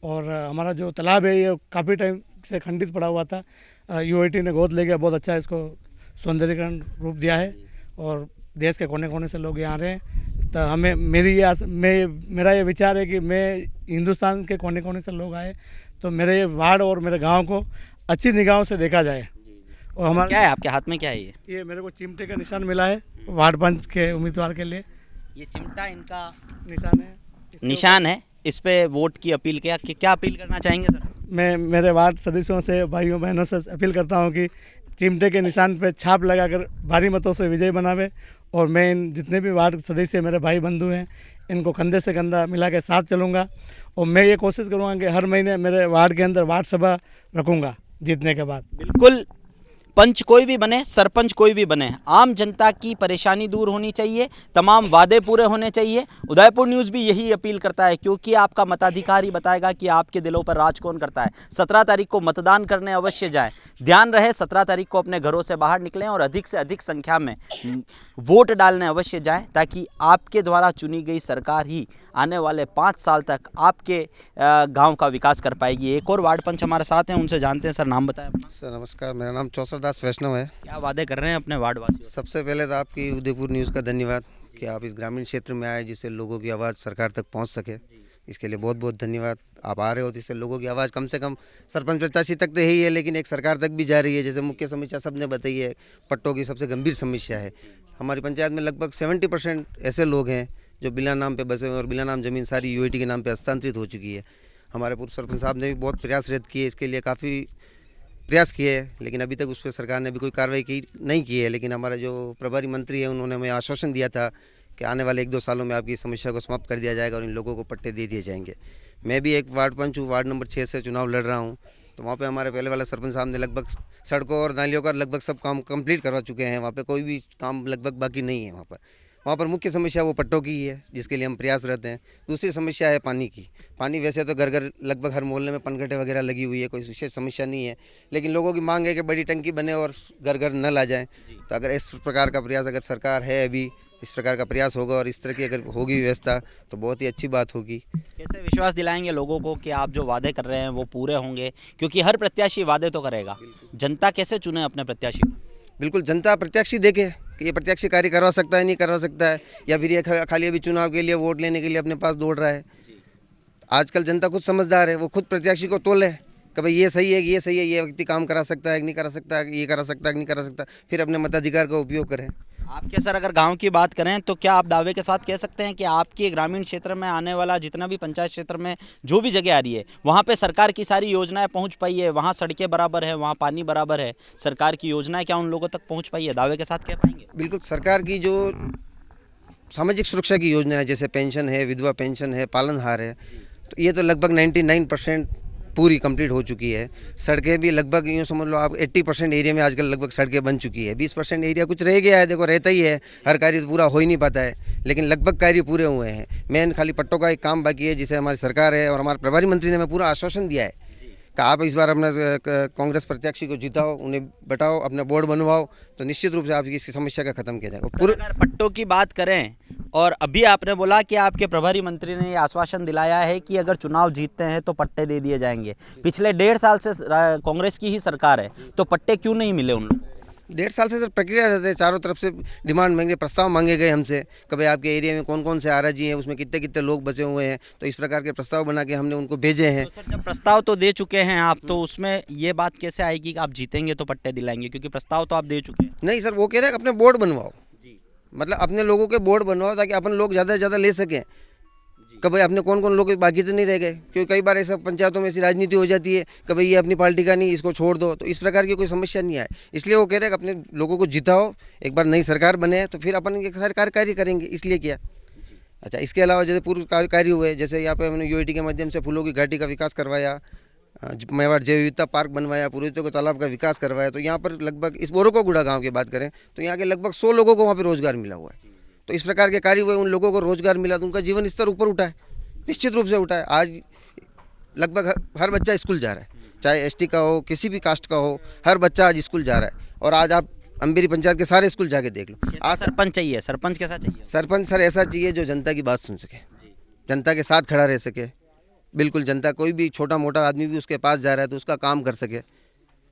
और हमारा जो तालाब है ये काफ़ी टाइम से खंडित पड़ा हुआ था, यूआईटी ने गोद ले गया, बहुत अच्छा इसको सौंदर्यीकरण रूप दिया है और देश के कोने कोने से लोग यहाँ आ रहे हैं। तो हमें मेरा ये विचार है कि मैं हिंदुस्तान के कोने कोने से लोग आए तो मेरे ये वार्ड और मेरे गाँव को अच्छी निगाहों से देखा जाए। और हमारा क्या है आपके हाथ में, क्या है ये मेरे को चिमटे का निशान मिला है वार्ड पंच के उम्मीदवार के लिए। ये चिमटा इनका निशान है, इस पे वोट की अपील क्या अपील करना चाहेंगे सर? मैं मेरे वार्ड सदस्यों से, भाइयों बहनों से अपील करता हूं कि चिमटे के निशान पे छाप लगाकर भारी मतों से विजय बनावे। और मैं इन जितने भी वार्ड सदस्य मेरे भाई बंधु हैं, इनको कंधे से कंधा मिला के साथ चलूँगा। और मैं ये कोशिश करूँगा कि हर महीने मेरे वार्ड के अंदर वार्ड सभा रखूँगा जीतने के बाद। बिल्कुल, पंच कोई भी बने, सरपंच कोई भी बने, आम जनता की परेशानी दूर होनी चाहिए, तमाम वादे पूरे होने चाहिए। उदयपुर न्यूज़ भी यही अपील करता है, क्योंकि आपका मताधिकार ही बताएगा कि आपके दिलों पर राज कौन करता है। 17 तारीख को मतदान करने अवश्य जाएं। ध्यान रहे 17 तारीख को अपने घरों से बाहर निकलें और अधिक से अधिक संख्या में वोट डालने अवश्य जाएं, ताकि आपके द्वारा चुनी गई सरकार ही आने वाले 5 साल तक आपके गाँव का विकास कर पाएगी। एक और वार्ड पंच हमारे साथ हैं, उनसे जानते हैं। सर, नाम बताएं अपना। सर नमस्कार, मेरा नाम चौसर दास वैष्णव है। क्या वादे कर रहे हैं अपने वार्ड वासियों? सबसे पहले तो आपकी उदयपुर न्यूज़ का धन्यवाद कि आप इस ग्रामीण क्षेत्र में आए, जिससे लोगों की आवाज़ सरकार तक पहुंच सके। इसके लिए बहुत बहुत धन्यवाद। आप आ रहे हो, जिससे लोगों की आवाज़ कम से कम सरपंच प्रत्याशी तक तो यही है, लेकिन एक सरकार तक भी जा रही है। जैसे मुख्य समस्या सबने बताई है, पट्टों की सबसे गंभीर समस्या है। हमारी पंचायत में लगभग 70% ऐसे लोग हैं जो बिना नाम पे बसे हुए, और बिना नाम ज़मीन सारी यूआईटी के नाम पे हस्तांतरित हो चुकी है। हमारे पूर्व सरपंच साहब ने भी बहुत प्रयासरत किए, इसके लिए काफ़ी प्रयास किए हैं, लेकिन अभी तक उस पर सरकार ने भी कोई कार्रवाई नहीं की है। लेकिन हमारा जो प्रभारी मंत्री है, उन्होंने हमें आश्वासन दिया था कि आने वाले 1-2 सालों में आपकी समस्या को समाप्त कर दिया जाएगा और इन लोगों को पट्टे दे दिए जाएंगे। मैं भी एक वार्ड पंच हूँ, वार्ड नंबर 6 से चुनाव लड़ रहा हूँ। तो वहाँ पे हमारे पहले वाले सरपंच साहब ने लगभग सड़कों और नालियों का लगभग सब काम कंप्लीट करवा चुके हैं। वहाँ पे कोई भी काम लगभग बाकी नहीं है। वहाँ पर मुख्य समस्या वो पट्टों की ही है, जिसके लिए हम प्रयासरत हैं। दूसरी समस्या है पानी की। पानी वैसे तो घर घर लगभग हर मोहल्ले में पनघटें वगैरह लगी हुई है, कोई विशेष समस्या नहीं है, लेकिन लोगों की मांग है कि बड़ी टंकी बने और घर घर नल आ जाए। तो अगर इस प्रकार का प्रयास, अगर सरकार है अभी इस प्रकार का प्रयास होगा और इस तरह की अगर होगी व्यवस्था, तो बहुत ही अच्छी बात होगी। कैसे विश्वास दिलाएंगे लोगों को कि आप जो वादे कर रहे हैं वो पूरे होंगे? क्योंकि हर प्रत्याशी वादे तो करेगा, जनता कैसे चुने अपने प्रत्याशी को? बिल्कुल, जनता प्रत्याशी देखे कि ये प्रत्याशी कार्य करवा सकता है, नहीं करवा सकता है, या फिर ये खाली अभी चुनाव के लिए वोट लेने के लिए अपने पास दौड़ रहा है। आजकल जनता खुद समझदार है, वो खुद प्रत्याशी को तोले कि भाई ये सही है, ये सही है, ये व्यक्ति काम करा सकता है कि नहीं करा सकता है, ये करा सकता है कि नहीं करा सकता, फिर अपने मताधिकार का उपयोग करें। आपके सर अगर गांव की बात करें तो क्या आप दावे के साथ कह सकते हैं कि आपके ग्रामीण क्षेत्र में आने वाला जितना भी पंचायत क्षेत्र में जो भी जगह आ रही है, वहां पे सरकार की सारी योजनाएं पहुंच पाई है, वहां सड़कें बराबर है, वहां पानी बराबर है, सरकार की योजनाएं क्या उन लोगों तक पहुंच पाई है? दावे के साथ कह पाएंगे? बिल्कुल, सरकार की जो सामाजिक सुरक्षा की योजना है, जैसे पेंशन है, विधवा पेंशन है, पालनहार है, तो ये तो लगभग 99% पूरी कंप्लीट हो चुकी है। सड़कें भी लगभग यूँ समझ लो आप 80% एरिया में आजकल लगभग सड़कें बन चुकी है। 20% एरिया कुछ रह गया है, देखो रहता ही है, हर कार्य तो पूरा हो ही नहीं पाता है, लेकिन लगभग कार्य पूरे हुए हैं। मेन खाली पट्टों का एक काम बाकी है, जिसे हमारी सरकार है और हमारे प्रभारी मंत्री ने हमें पूरा आश्वासन दिया है कि आप इस बार अपना कांग्रेस प्रत्याशी को जिताओ, उन्हें बैठाओ, अपना बोर्ड बनवाओ, तो निश्चित रूप से आपकी इस समस्या का खत्म किया जाएगा। पूरे अगर पट्टों की बात करें, और अभी आपने बोला कि आपके प्रभारी मंत्री ने ये आश्वासन दिलाया है कि अगर चुनाव जीतते हैं तो पट्टे दे दिए जाएंगे। पिछले 1.5 साल से कांग्रेस की ही सरकार है, तो पट्टे क्यों नहीं मिले उन लोगों? 1.5 साल से सर प्रक्रिया रहते हैं, चारों तरफ से डिमांड मांगे, प्रस्ताव मांगे गए हमसे कि भाई आपके एरिया में कौन कौन से आरजी हैं, उसमें कितने कितने लोग बचे हुए हैं, तो इस प्रकार के प्रस्ताव बना के हमने उनको भेजे हैं। तो सर जब प्रस्ताव तो दे चुके हैं आप, तो उसमें ये बात कैसे आएगी कि आप जीतेंगे तो पट्टे दिलाएंगे, क्योंकि प्रस्ताव तो आप दे चुके हैं? नहीं सर, वो कह रहे हैं अपने बोर्ड बनवाओ, मतलब अपने लोगों के बोर्ड बनवाओ ताकि अपन लोग ज़्यादा से ज़्यादा ले सकें। कि भाई अपने कौन कौन लोग बाकी तो नहीं रह गए, क्योंकि कई बार ऐसा पंचायतों में ऐसी राजनीति हो जाती है कि भाई ये अपनी पार्टी का नहीं, इसको छोड़ दो, तो इस प्रकार की कोई समस्या नहीं आए। इसलिए वो कह रहे हैं कि अपने लोगों को जिताओ, एक बार नई सरकार बने तो फिर अपन ये सारे कार्य करेंगे, इसलिए किया। अच्छा, इसके अलावा जैसे पूर्व कार्य हुए, जैसे यहाँ पे हमने यूआईटी के माध्यम से फूलों की घाटी का विकास करवाया, मेवाड़ जैव विविधता पार्क बनवाया, पुरोहितों के तालाब का विकास करवाया। तो यहाँ पर लगभग इस बोरोकोगुड़ा गाँव की बात करें तो यहाँ के लगभग 100 लोगों को वहाँ पर रोजगार मिला हुआ है। तो इस प्रकार के कार्य हुए, उन लोगों को रोजगार मिला तो उनका जीवन स्तर ऊपर उठा है, निश्चित रूप से उठा है। आज लगभग हर बच्चा स्कूल जा रहा है, चाहे एसटी का हो, किसी भी कास्ट का हो, हर बच्चा आज स्कूल जा रहा है। और आज आप अम्बेरी पंचायत के सारे स्कूल जाके देख लो। आज सरपंच चाहिए, सरपंच कैसा चाहिए? सरपंच सर ऐसा चाहिए जो जनता की बात सुन सके, जनता के साथ खड़ा रह सके। बिल्कुल, जनता कोई भी छोटा मोटा आदमी भी उसके पास जा रहा है तो उसका काम कर सके,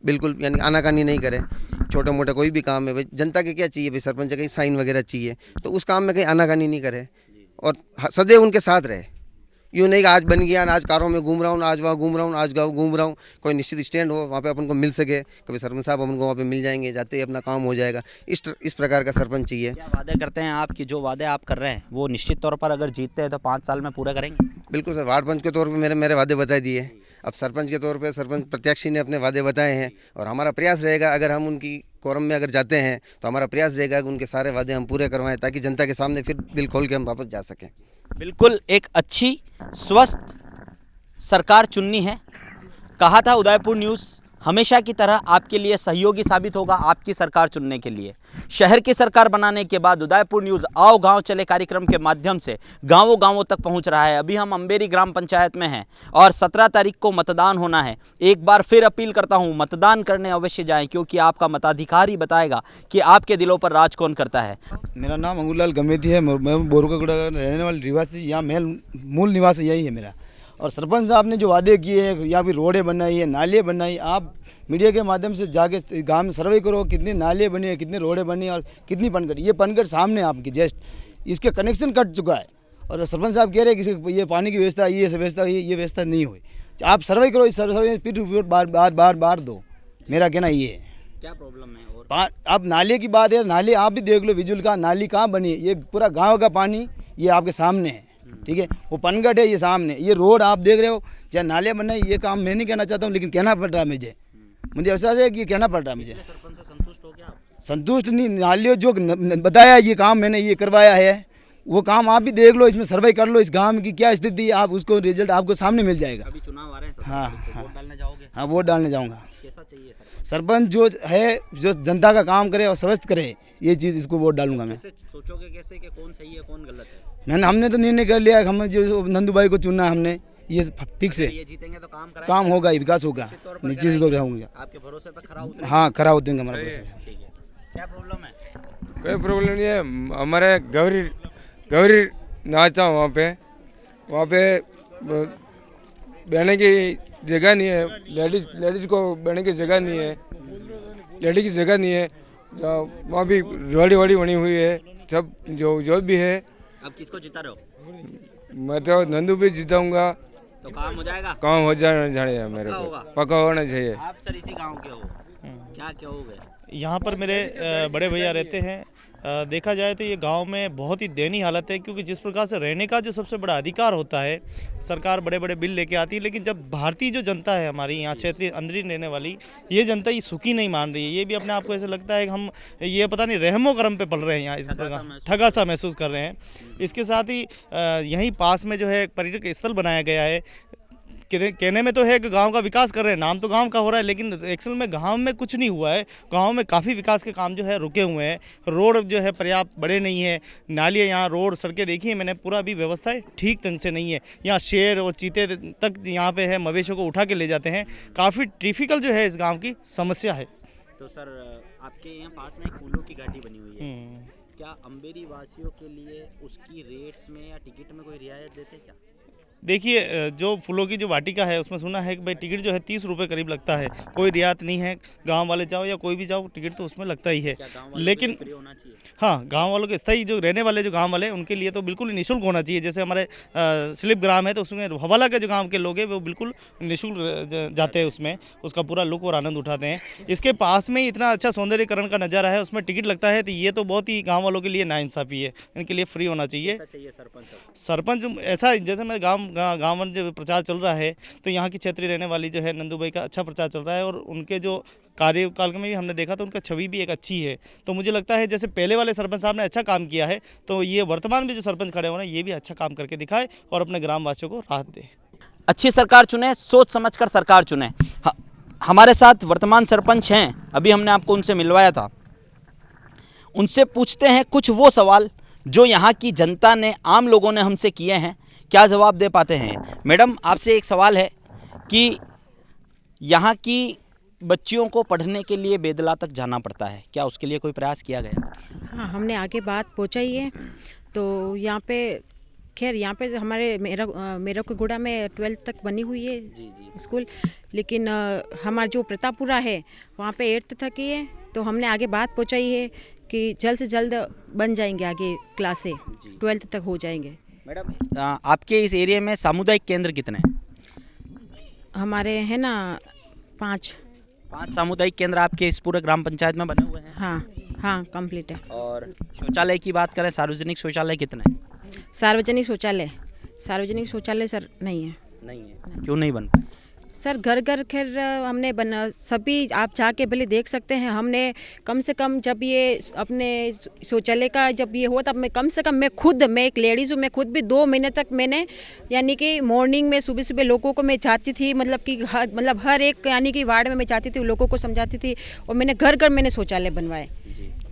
बिल्कुल, यानी आनाकानी नहीं करे। छोटा मोटा कोई भी काम है, भाई जनता के क्या चाहिए, भाई सरपंच कहीं साइन वगैरह चाहिए, तो उस काम में कहीं आनाकानी नहीं करे और सदैव उनके साथ रहे। यूँ नहीं कि आज बन गया, आज कारों में घूम रहा हूँ, आज वहाँ घूम रहा हूँ, आज गाँव घूम रहा हूँ, कोई निश्चित स्टैंड हो वहाँ पे अपन को मिल सके, कभी सरपंच साहब अपन को वहाँ पे मिल जाएंगे, जाते ही अपना काम हो जाएगा। इस प्रकार का सरपंच चाहिए। क्या वादे करते हैं आप कि जो वादे आप कर रहे हैं वो निश्चित तौर पर अगर जीतते हैं तो 5 साल में पूरा करेंगे? बिल्कुल सर, वार्ड पंच के तौर पर मेरे वादे बता दिए। अब सरपंच के तौर पे सरपंच प्रत्याशी ने अपने वादे बताए हैं और हमारा प्रयास रहेगा, अगर हम उनकी कोरम में अगर जाते हैं तो हमारा प्रयास रहेगा कि उनके सारे वादे हम पूरे करवाएं ताकि जनता के सामने फिर दिल खोल के हम वापस जा सकें। बिल्कुल एक अच्छी स्वस्थ सरकार चुननी है। कहा था उदयपुर न्यूज़ हमेशा की तरह आपके लिए सहयोगी साबित होगा आपकी सरकार चुनने के लिए। शहर की सरकार बनाने के बाद उदयपुर न्यूज़ आओ गांव चले कार्यक्रम के माध्यम से गांवों गांवों तक पहुंच रहा है। अभी हम अंबेरी ग्राम पंचायत में हैं और 17 तारीख को मतदान होना है। एक बार फिर अपील करता हूं, मतदान करने अवश्य जाएं, क्योंकि आपका मताधिकार ही बताएगा कि आपके दिलों पर राज कौन करता है। मेरा नाम अंगूरलाल गमेती है, मैं बोरकागुड़ा का रहने वाला निवासी, यहाँ मूल निवास यही है मेरा। और सरपंच साहब ने जो वादे किए हैं, यहाँ भी रोडें बनाई है, नाले बनाई, आप मीडिया के माध्यम से जाके गांव में सर्वे करो कितनी नाले बनी है, कितनी रोडें बनी और कितनी पनगढ़। ये पनगढ़ सामने आपकी जस्ट इसके कनेक्शन कट चुका है और सरपंच साहब कह रहे हैं कि ये पानी की व्यवस्था, ये व्यवस्था नहीं हुई। आप सर्वे करो, इस सर्वे फिर रिपोर्ट बार दो। मेरा कहना ये है। क्या प्रॉब्लम है? और अब नाले की बात है, नाले आप भी देख लो, विजुअल का नाली कहाँ बनी है, ये पूरा गाँव का पानी ये आपके सामने है, ठीक है। वो पनगढ़ है ये सामने, ये रोड आप देख रहे हो, चाहे नाले बने, ये काम मैं नहीं कहना चाहता हूँ लेकिन कहना पड़ रहा है मुझे एहसास है कि कहना पड़ रहा है मुझे। संतुष्ट नहीं, नालियों जो बताया ये काम मैंने ये करवाया है, वो काम आप भी देख लो, इसमें सर्वे कर लो, इस गांव की क्या स्थिति है, आप उसको रिजल्ट आपको सामने मिल जाएगा। अभी चुनाव आ रहे हैं, हाँ तो वोट डालने जाओगे? हाँ, वोट डालने जाऊँगा। कैसा चाहिए सरपंच जो है, जो जनता का काम करे और स्वस्थ करे, ये चीज़ इसको वोट डालूंगा मैं। सोचोगे कैसे कि कौन सही है कौन गलत है? हमने तो निर्णय कर लिया, हम जो नंदू भाई को चुनना है हमने, ये फिक्स है। ये जीतेंगे तो काम होगा, विकास होगा, निश्चित तौर पर होगा। आपके भरोसे पर खरा उतरेंगे? हाँ, खरा उतरेंगे हमारा भरोसा। ठीक है। क्या प्रॉब्लम है? कोई प्रॉब्लम नहीं है। हमारे गौरी नाचता हूँ वहाँ पे बैठने की जगह नहीं है, लेडीज को बैठने की जगह नहीं है, लेडीज की जगह नहीं है। वहाँ भी रोडी बनी हुई है, सब जो भी है। अब किसको जिता रहे हो? मैं तो नंदू भी जिताऊंगा। तो काम हो जाएगा? काम हो जाना चाहिए, मेरे को पक्का होना चाहिए। आप सर इसी गांव के हो, क्या कहोगे? यहाँ पर मेरे बड़े भैया रहते हैं। देखा जाए तो ये गांव में बहुत ही दयनीय हालत है, क्योंकि जिस प्रकार से रहने का जो सबसे बड़ा अधिकार होता है, सरकार बड़े बड़े बिल लेके आती है, लेकिन जब भारतीय जो जनता है हमारी यहाँ क्षेत्रीय अंदरी रहने वाली, ये जनता ये सुखी नहीं मान रही है। ये भी अपने आप को ऐसा लगता है कि हम ये पता नहीं रहमो करम पे पल रहे हैं, यहाँ इस प्रकार ठगा सा महसूस कर रहे हैं। इसके साथ ही यहीं पास में जो है एक पर्यटक स्थल बनाया गया है। कहने में तो है कि गांव का विकास कर रहे हैं, नाम तो गांव का हो रहा है, लेकिन एक्चुअल में गांव में कुछ नहीं हुआ है। गांव में काफ़ी विकास के काम जो है रुके हुए हैं। रोड जो है पर्याप्त बड़े नहीं है, नालियाँ, यहाँ रोड सड़कें देखी है मैंने, पूरा भी व्यवस्थाएं ठीक ढंग से नहीं है। यहाँ शेर और चीते तक यहाँ पे है, मवेशियों को उठा के ले जाते हैं। काफ़ी डिफिकल्ट जो है इस गाँव की समस्या है। तो सर आपके यहाँ पास में एक फूलों की घाटी बनी हुई है, क्या अंबेरी वासियों के लिए उसकी रेट्स में या टिकट में कोई रियायत देते क्या? देखिए, जो फूलों की जो वाटिका है उसमें सुना है कि भाई टिकट जो है 30 रुपये करीब लगता है, कोई रियायत नहीं है। गांव वाले जाओ या कोई भी जाओ, टिकट तो उसमें लगता ही है। लेकिन हाँ, गांव वालों के स्थायी जो रहने वाले जो गांव वाले उनके लिए तो बिल्कुल निःशुल्क होना चाहिए। जैसे हमारे स्लिप ग्राम है तो उसमें हवाला के जो गाँव के लोग हैं वो बिल्कुल निःशुल्क जाते हैं, उसमें उसका पूरा लुक और आनंद उठाते हैं। इसके पास में ही इतना अच्छा सौंदर्यकरण का नज़ारा है, उसमें टिकट लगता है, तो ये तो बहुत ही गाँव वालों के लिए नाइंसाफ़ी है। इनके लिए फ्री होना चाहिए। सरपंच ऐसा, जैसे मैं गाँव में जो प्रचार चल रहा है, तो यहाँ की क्षेत्रीय रहने वाली जो है नंदू भाई का अच्छा प्रचार चल रहा है, और उनके जो कार्यकाल में भी हमने देखा तो उनका छवि भी एक अच्छी है। तो मुझे लगता है जैसे पहले वाले सरपंच साहब ने अच्छा काम किया है, तो ये वर्तमान में जो सरपंच खड़े हो रहे हैं ये भी अच्छा काम करके दिखाए और अपने ग्रामवासियों को राहत दे। अच्छी सरकार चुने, सोच समझकर सरकार चुने। हमारे साथ वर्तमान सरपंच हैं, अभी हमने आपको उनसे मिलवाया था। उनसे पूछते हैं कुछ वो सवाल जो यहाँ की जनता ने, आम लोगों ने हमसे किए हैं, क्या जवाब दे पाते हैं। मैडम, आपसे एक सवाल है कि यहाँ की बच्चियों को पढ़ने के लिए बेदला तक जाना पड़ता है, क्या उसके लिए कोई प्रयास किया गया? हाँ, हमने आगे बात पहुँचाई है। तो यहाँ पे खैर यहाँ पे हमारे मेरा कोगुड़ा में 12th तक बनी हुई है स्कूल, लेकिन हमारा जो प्रतापपुरा है वहाँ पे 8th तक ही है। तो हमने आगे बात पहुँचाई है कि जल्द से जल्द बन जाएंगे, आगे क्लासें 12th तक हो जाएंगे। मैडम, आपके इस एरिया में सामुदायिक केंद्र कितने हैं? हमारे हैं ना 5 सामुदायिक केंद्र आपके इस पूरे ग्राम पंचायत में बने हुए हैं? हाँ, कंप्लीट है। और शौचालय की बात करें, सार्वजनिक शौचालय कितने हैं? सार्वजनिक शौचालय सर नहीं है। क्यों नहीं बन? सर घर घर खैर हमने बना सभी आप जाके भले देख सकते हैं। हमने कम से कम जब ये अपने शौचालय का जब ये हुआ तब मैं कम से कम मैं एक लेडीज़ हूँ, मैं खुद भी 2 महीने तक मैंने यानी कि मॉर्निंग में सुबह सुबह लोगों को मैं जाती थी, मतलब कि हर एक यानी कि वार्ड में मैं जाती थी, लोगों को समझाती थी और मैंने घर घर मैंने शौचालय बनवाए।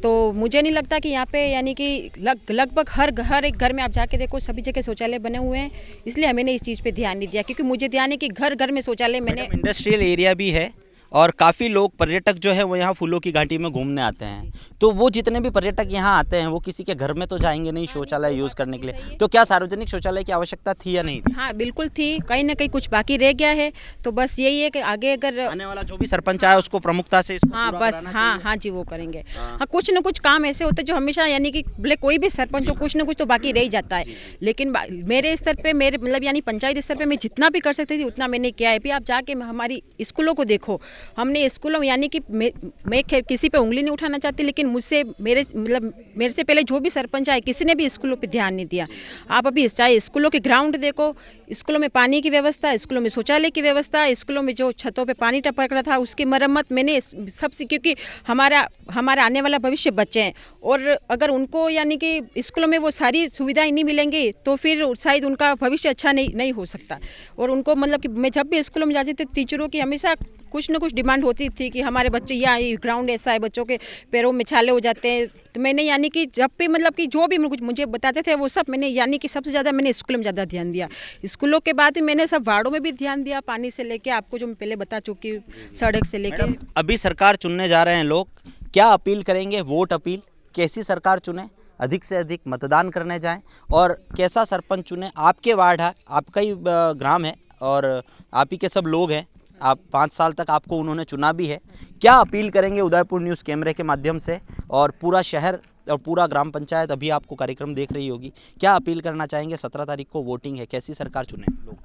तो मुझे नहीं लगता कि यहाँ पे यानी कि लगभग हर एक घर में आप जाके देखो सभी जगह शौचालय बने हुए हैं, इसलिए मैंने इस चीज़ पे ध्यान नहीं दिया क्योंकि मुझे ध्यान है कि घर घर में शौचालय मैंने। इंडस्ट्रियल एरिया भी है और काफ़ी लोग पर्यटक जो है वो यहाँ फूलों की घाटी में घूमने आते हैं, तो वो जितने भी पर्यटक यहाँ आते हैं वो किसी के घर में तो जाएंगे नहीं शौचालय यूज़ करने के लिए, तो क्या सार्वजनिक शौचालय की आवश्यकता थी या नहीं थी? हाँ बिल्कुल थी, कहीं ना कहीं कुछ बाकी रह गया है, तो बस यही है कि आगे अगर आने वाला जो भी सरपंच आए उसको प्रमुखता से हाँ बस हाँ जी वो करेंगे। हाँ कुछ न कुछ काम ऐसे होते जो हमेशा यानी कि भले कोई भी सरपंच हो कुछ न कुछ तो बाकी रह ही जाता है, लेकिन मेरे स्तर पे मेरे मतलब यानी पंचायत स्तर पे मैं जितना भी कर सकती थी उतना मैंने किया है। भी आप जाके हमारी स्कूलों को देखो, हमने स्कूलों यानी कि मैं किसी पे उंगली नहीं उठाना चाहती, लेकिन मुझसे मेरे से पहले जो भी सरपंच आए किसी ने भी स्कूलों पे ध्यान नहीं दिया। आप अभी चाहे स्कूलों के ग्राउंड देखो, स्कूलों में पानी की व्यवस्था, स्कूलों में शौचालय की व्यवस्था, स्कूलों में जो छतों पे पानी टपक रहा था उसकी मरम्मत मैंने सबसे, क्योंकि हमारा आने वाला भविष्य बच्चे हैं और अगर उनको यानी कि स्कूलों में वो सारी सुविधाएं नहीं मिलेंगी तो फिर शायद उनका भविष्य अच्छा नहीं हो सकता। और उनको मतलब कि मैं जब भी स्कूलों में जाती थी टीचरों की हमेशा कुछ न कुछ डिमांड होती थी कि हमारे बच्चे यहाँ ग्राउंड ऐसा है, बच्चों के पैरों में छाले हो जाते हैं। तो मैंने यानी कि जब भी मतलब कि जो भी मुझे बताते थे वो सब मैंने यानी कि सबसे ज़्यादा मैंने स्कूलों में ज़्यादा ध्यान दिया। स्कूलों के बाद भी मैंने सब वार्डों में भी ध्यान दिया, पानी से लेके आपको जो मैं पहले बता चुकी हूँ, सड़क से लेके। अभी सरकार चुनने जा रहे हैं लोग, क्या अपील करेंगे? वोट अपील, कैसी सरकार चुने, अधिक से अधिक मतदान करने जाएं और कैसा सरपंच चुने? आपके वार्ड है, आपका ही ग्राम है और आप ही के सब लोग हैं, आप 5 साल तक आपको उन्होंने चुना भी है। क्या अपील करेंगे उदयपुर न्यूज़ कैमरे के माध्यम से और पूरा शहर और पूरा ग्राम पंचायत अभी आपको कार्यक्रम देख रही होगी, क्या अपील करना चाहेंगे? 17 तारीख को वोटिंग है, कैसी सरकार चुने लोग?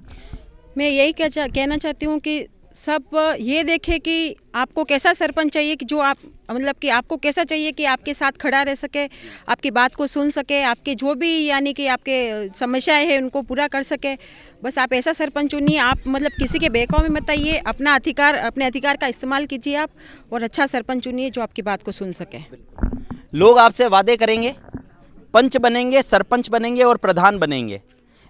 मैं यही कहना चाहती हूँ कि सब ये देखें कि आपको कैसा सरपंच चाहिए कि जो आप मतलब कि आपको कैसा चाहिए कि आपके साथ खड़ा रह सके, आपकी बात को सुन सके, आपके जो भी यानी कि आपके समस्याएं हैं उनको पूरा कर सके। बस आप ऐसा सरपंच चुनिए, आप मतलब किसी के बहकावे में मत आइए, अपने अधिकार का इस्तेमाल कीजिए आप और अच्छा सरपंच चुनिए जो आपकी बात को सुन सके। लोग आपसे वादे करेंगे, पंच बनेंगे, सरपंच बनेंगे और प्रधान बनेंगे,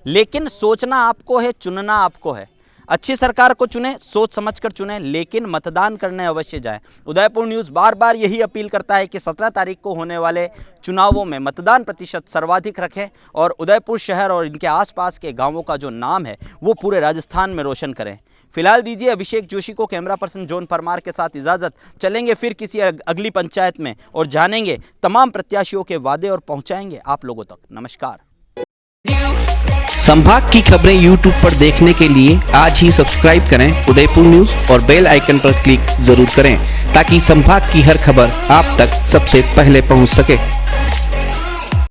लेकिन सोचना आपको है, चुनना आपको है। अच्छी सरकार को चुने, सोच समझकर चुने, लेकिन मतदान करने अवश्य जाएं। उदयपुर न्यूज़ बार बार यही अपील करता है कि 17 तारीख को होने वाले चुनावों में मतदान प्रतिशत सर्वाधिक रखें और उदयपुर शहर और इनके आसपास के गांवों का जो नाम है वो पूरे राजस्थान में रोशन करें। फिलहाल दीजिए अभिषेक जोशी को कैमरा पर्सन जॉन परमार के साथ इजाज़त। चलेंगे फिर किसी अगली पंचायत में और जानेंगे तमाम प्रत्याशियों के वादे और पहुँचाएंगे आप लोगों तक। नमस्कार। संभाग की खबरें YouTube पर देखने के लिए आज ही सब्सक्राइब करें उदयपुर न्यूज़ और बेल आइकन पर क्लिक जरूर करें ताकि संभाग की हर खबर आप तक सबसे पहले पहुंच सके।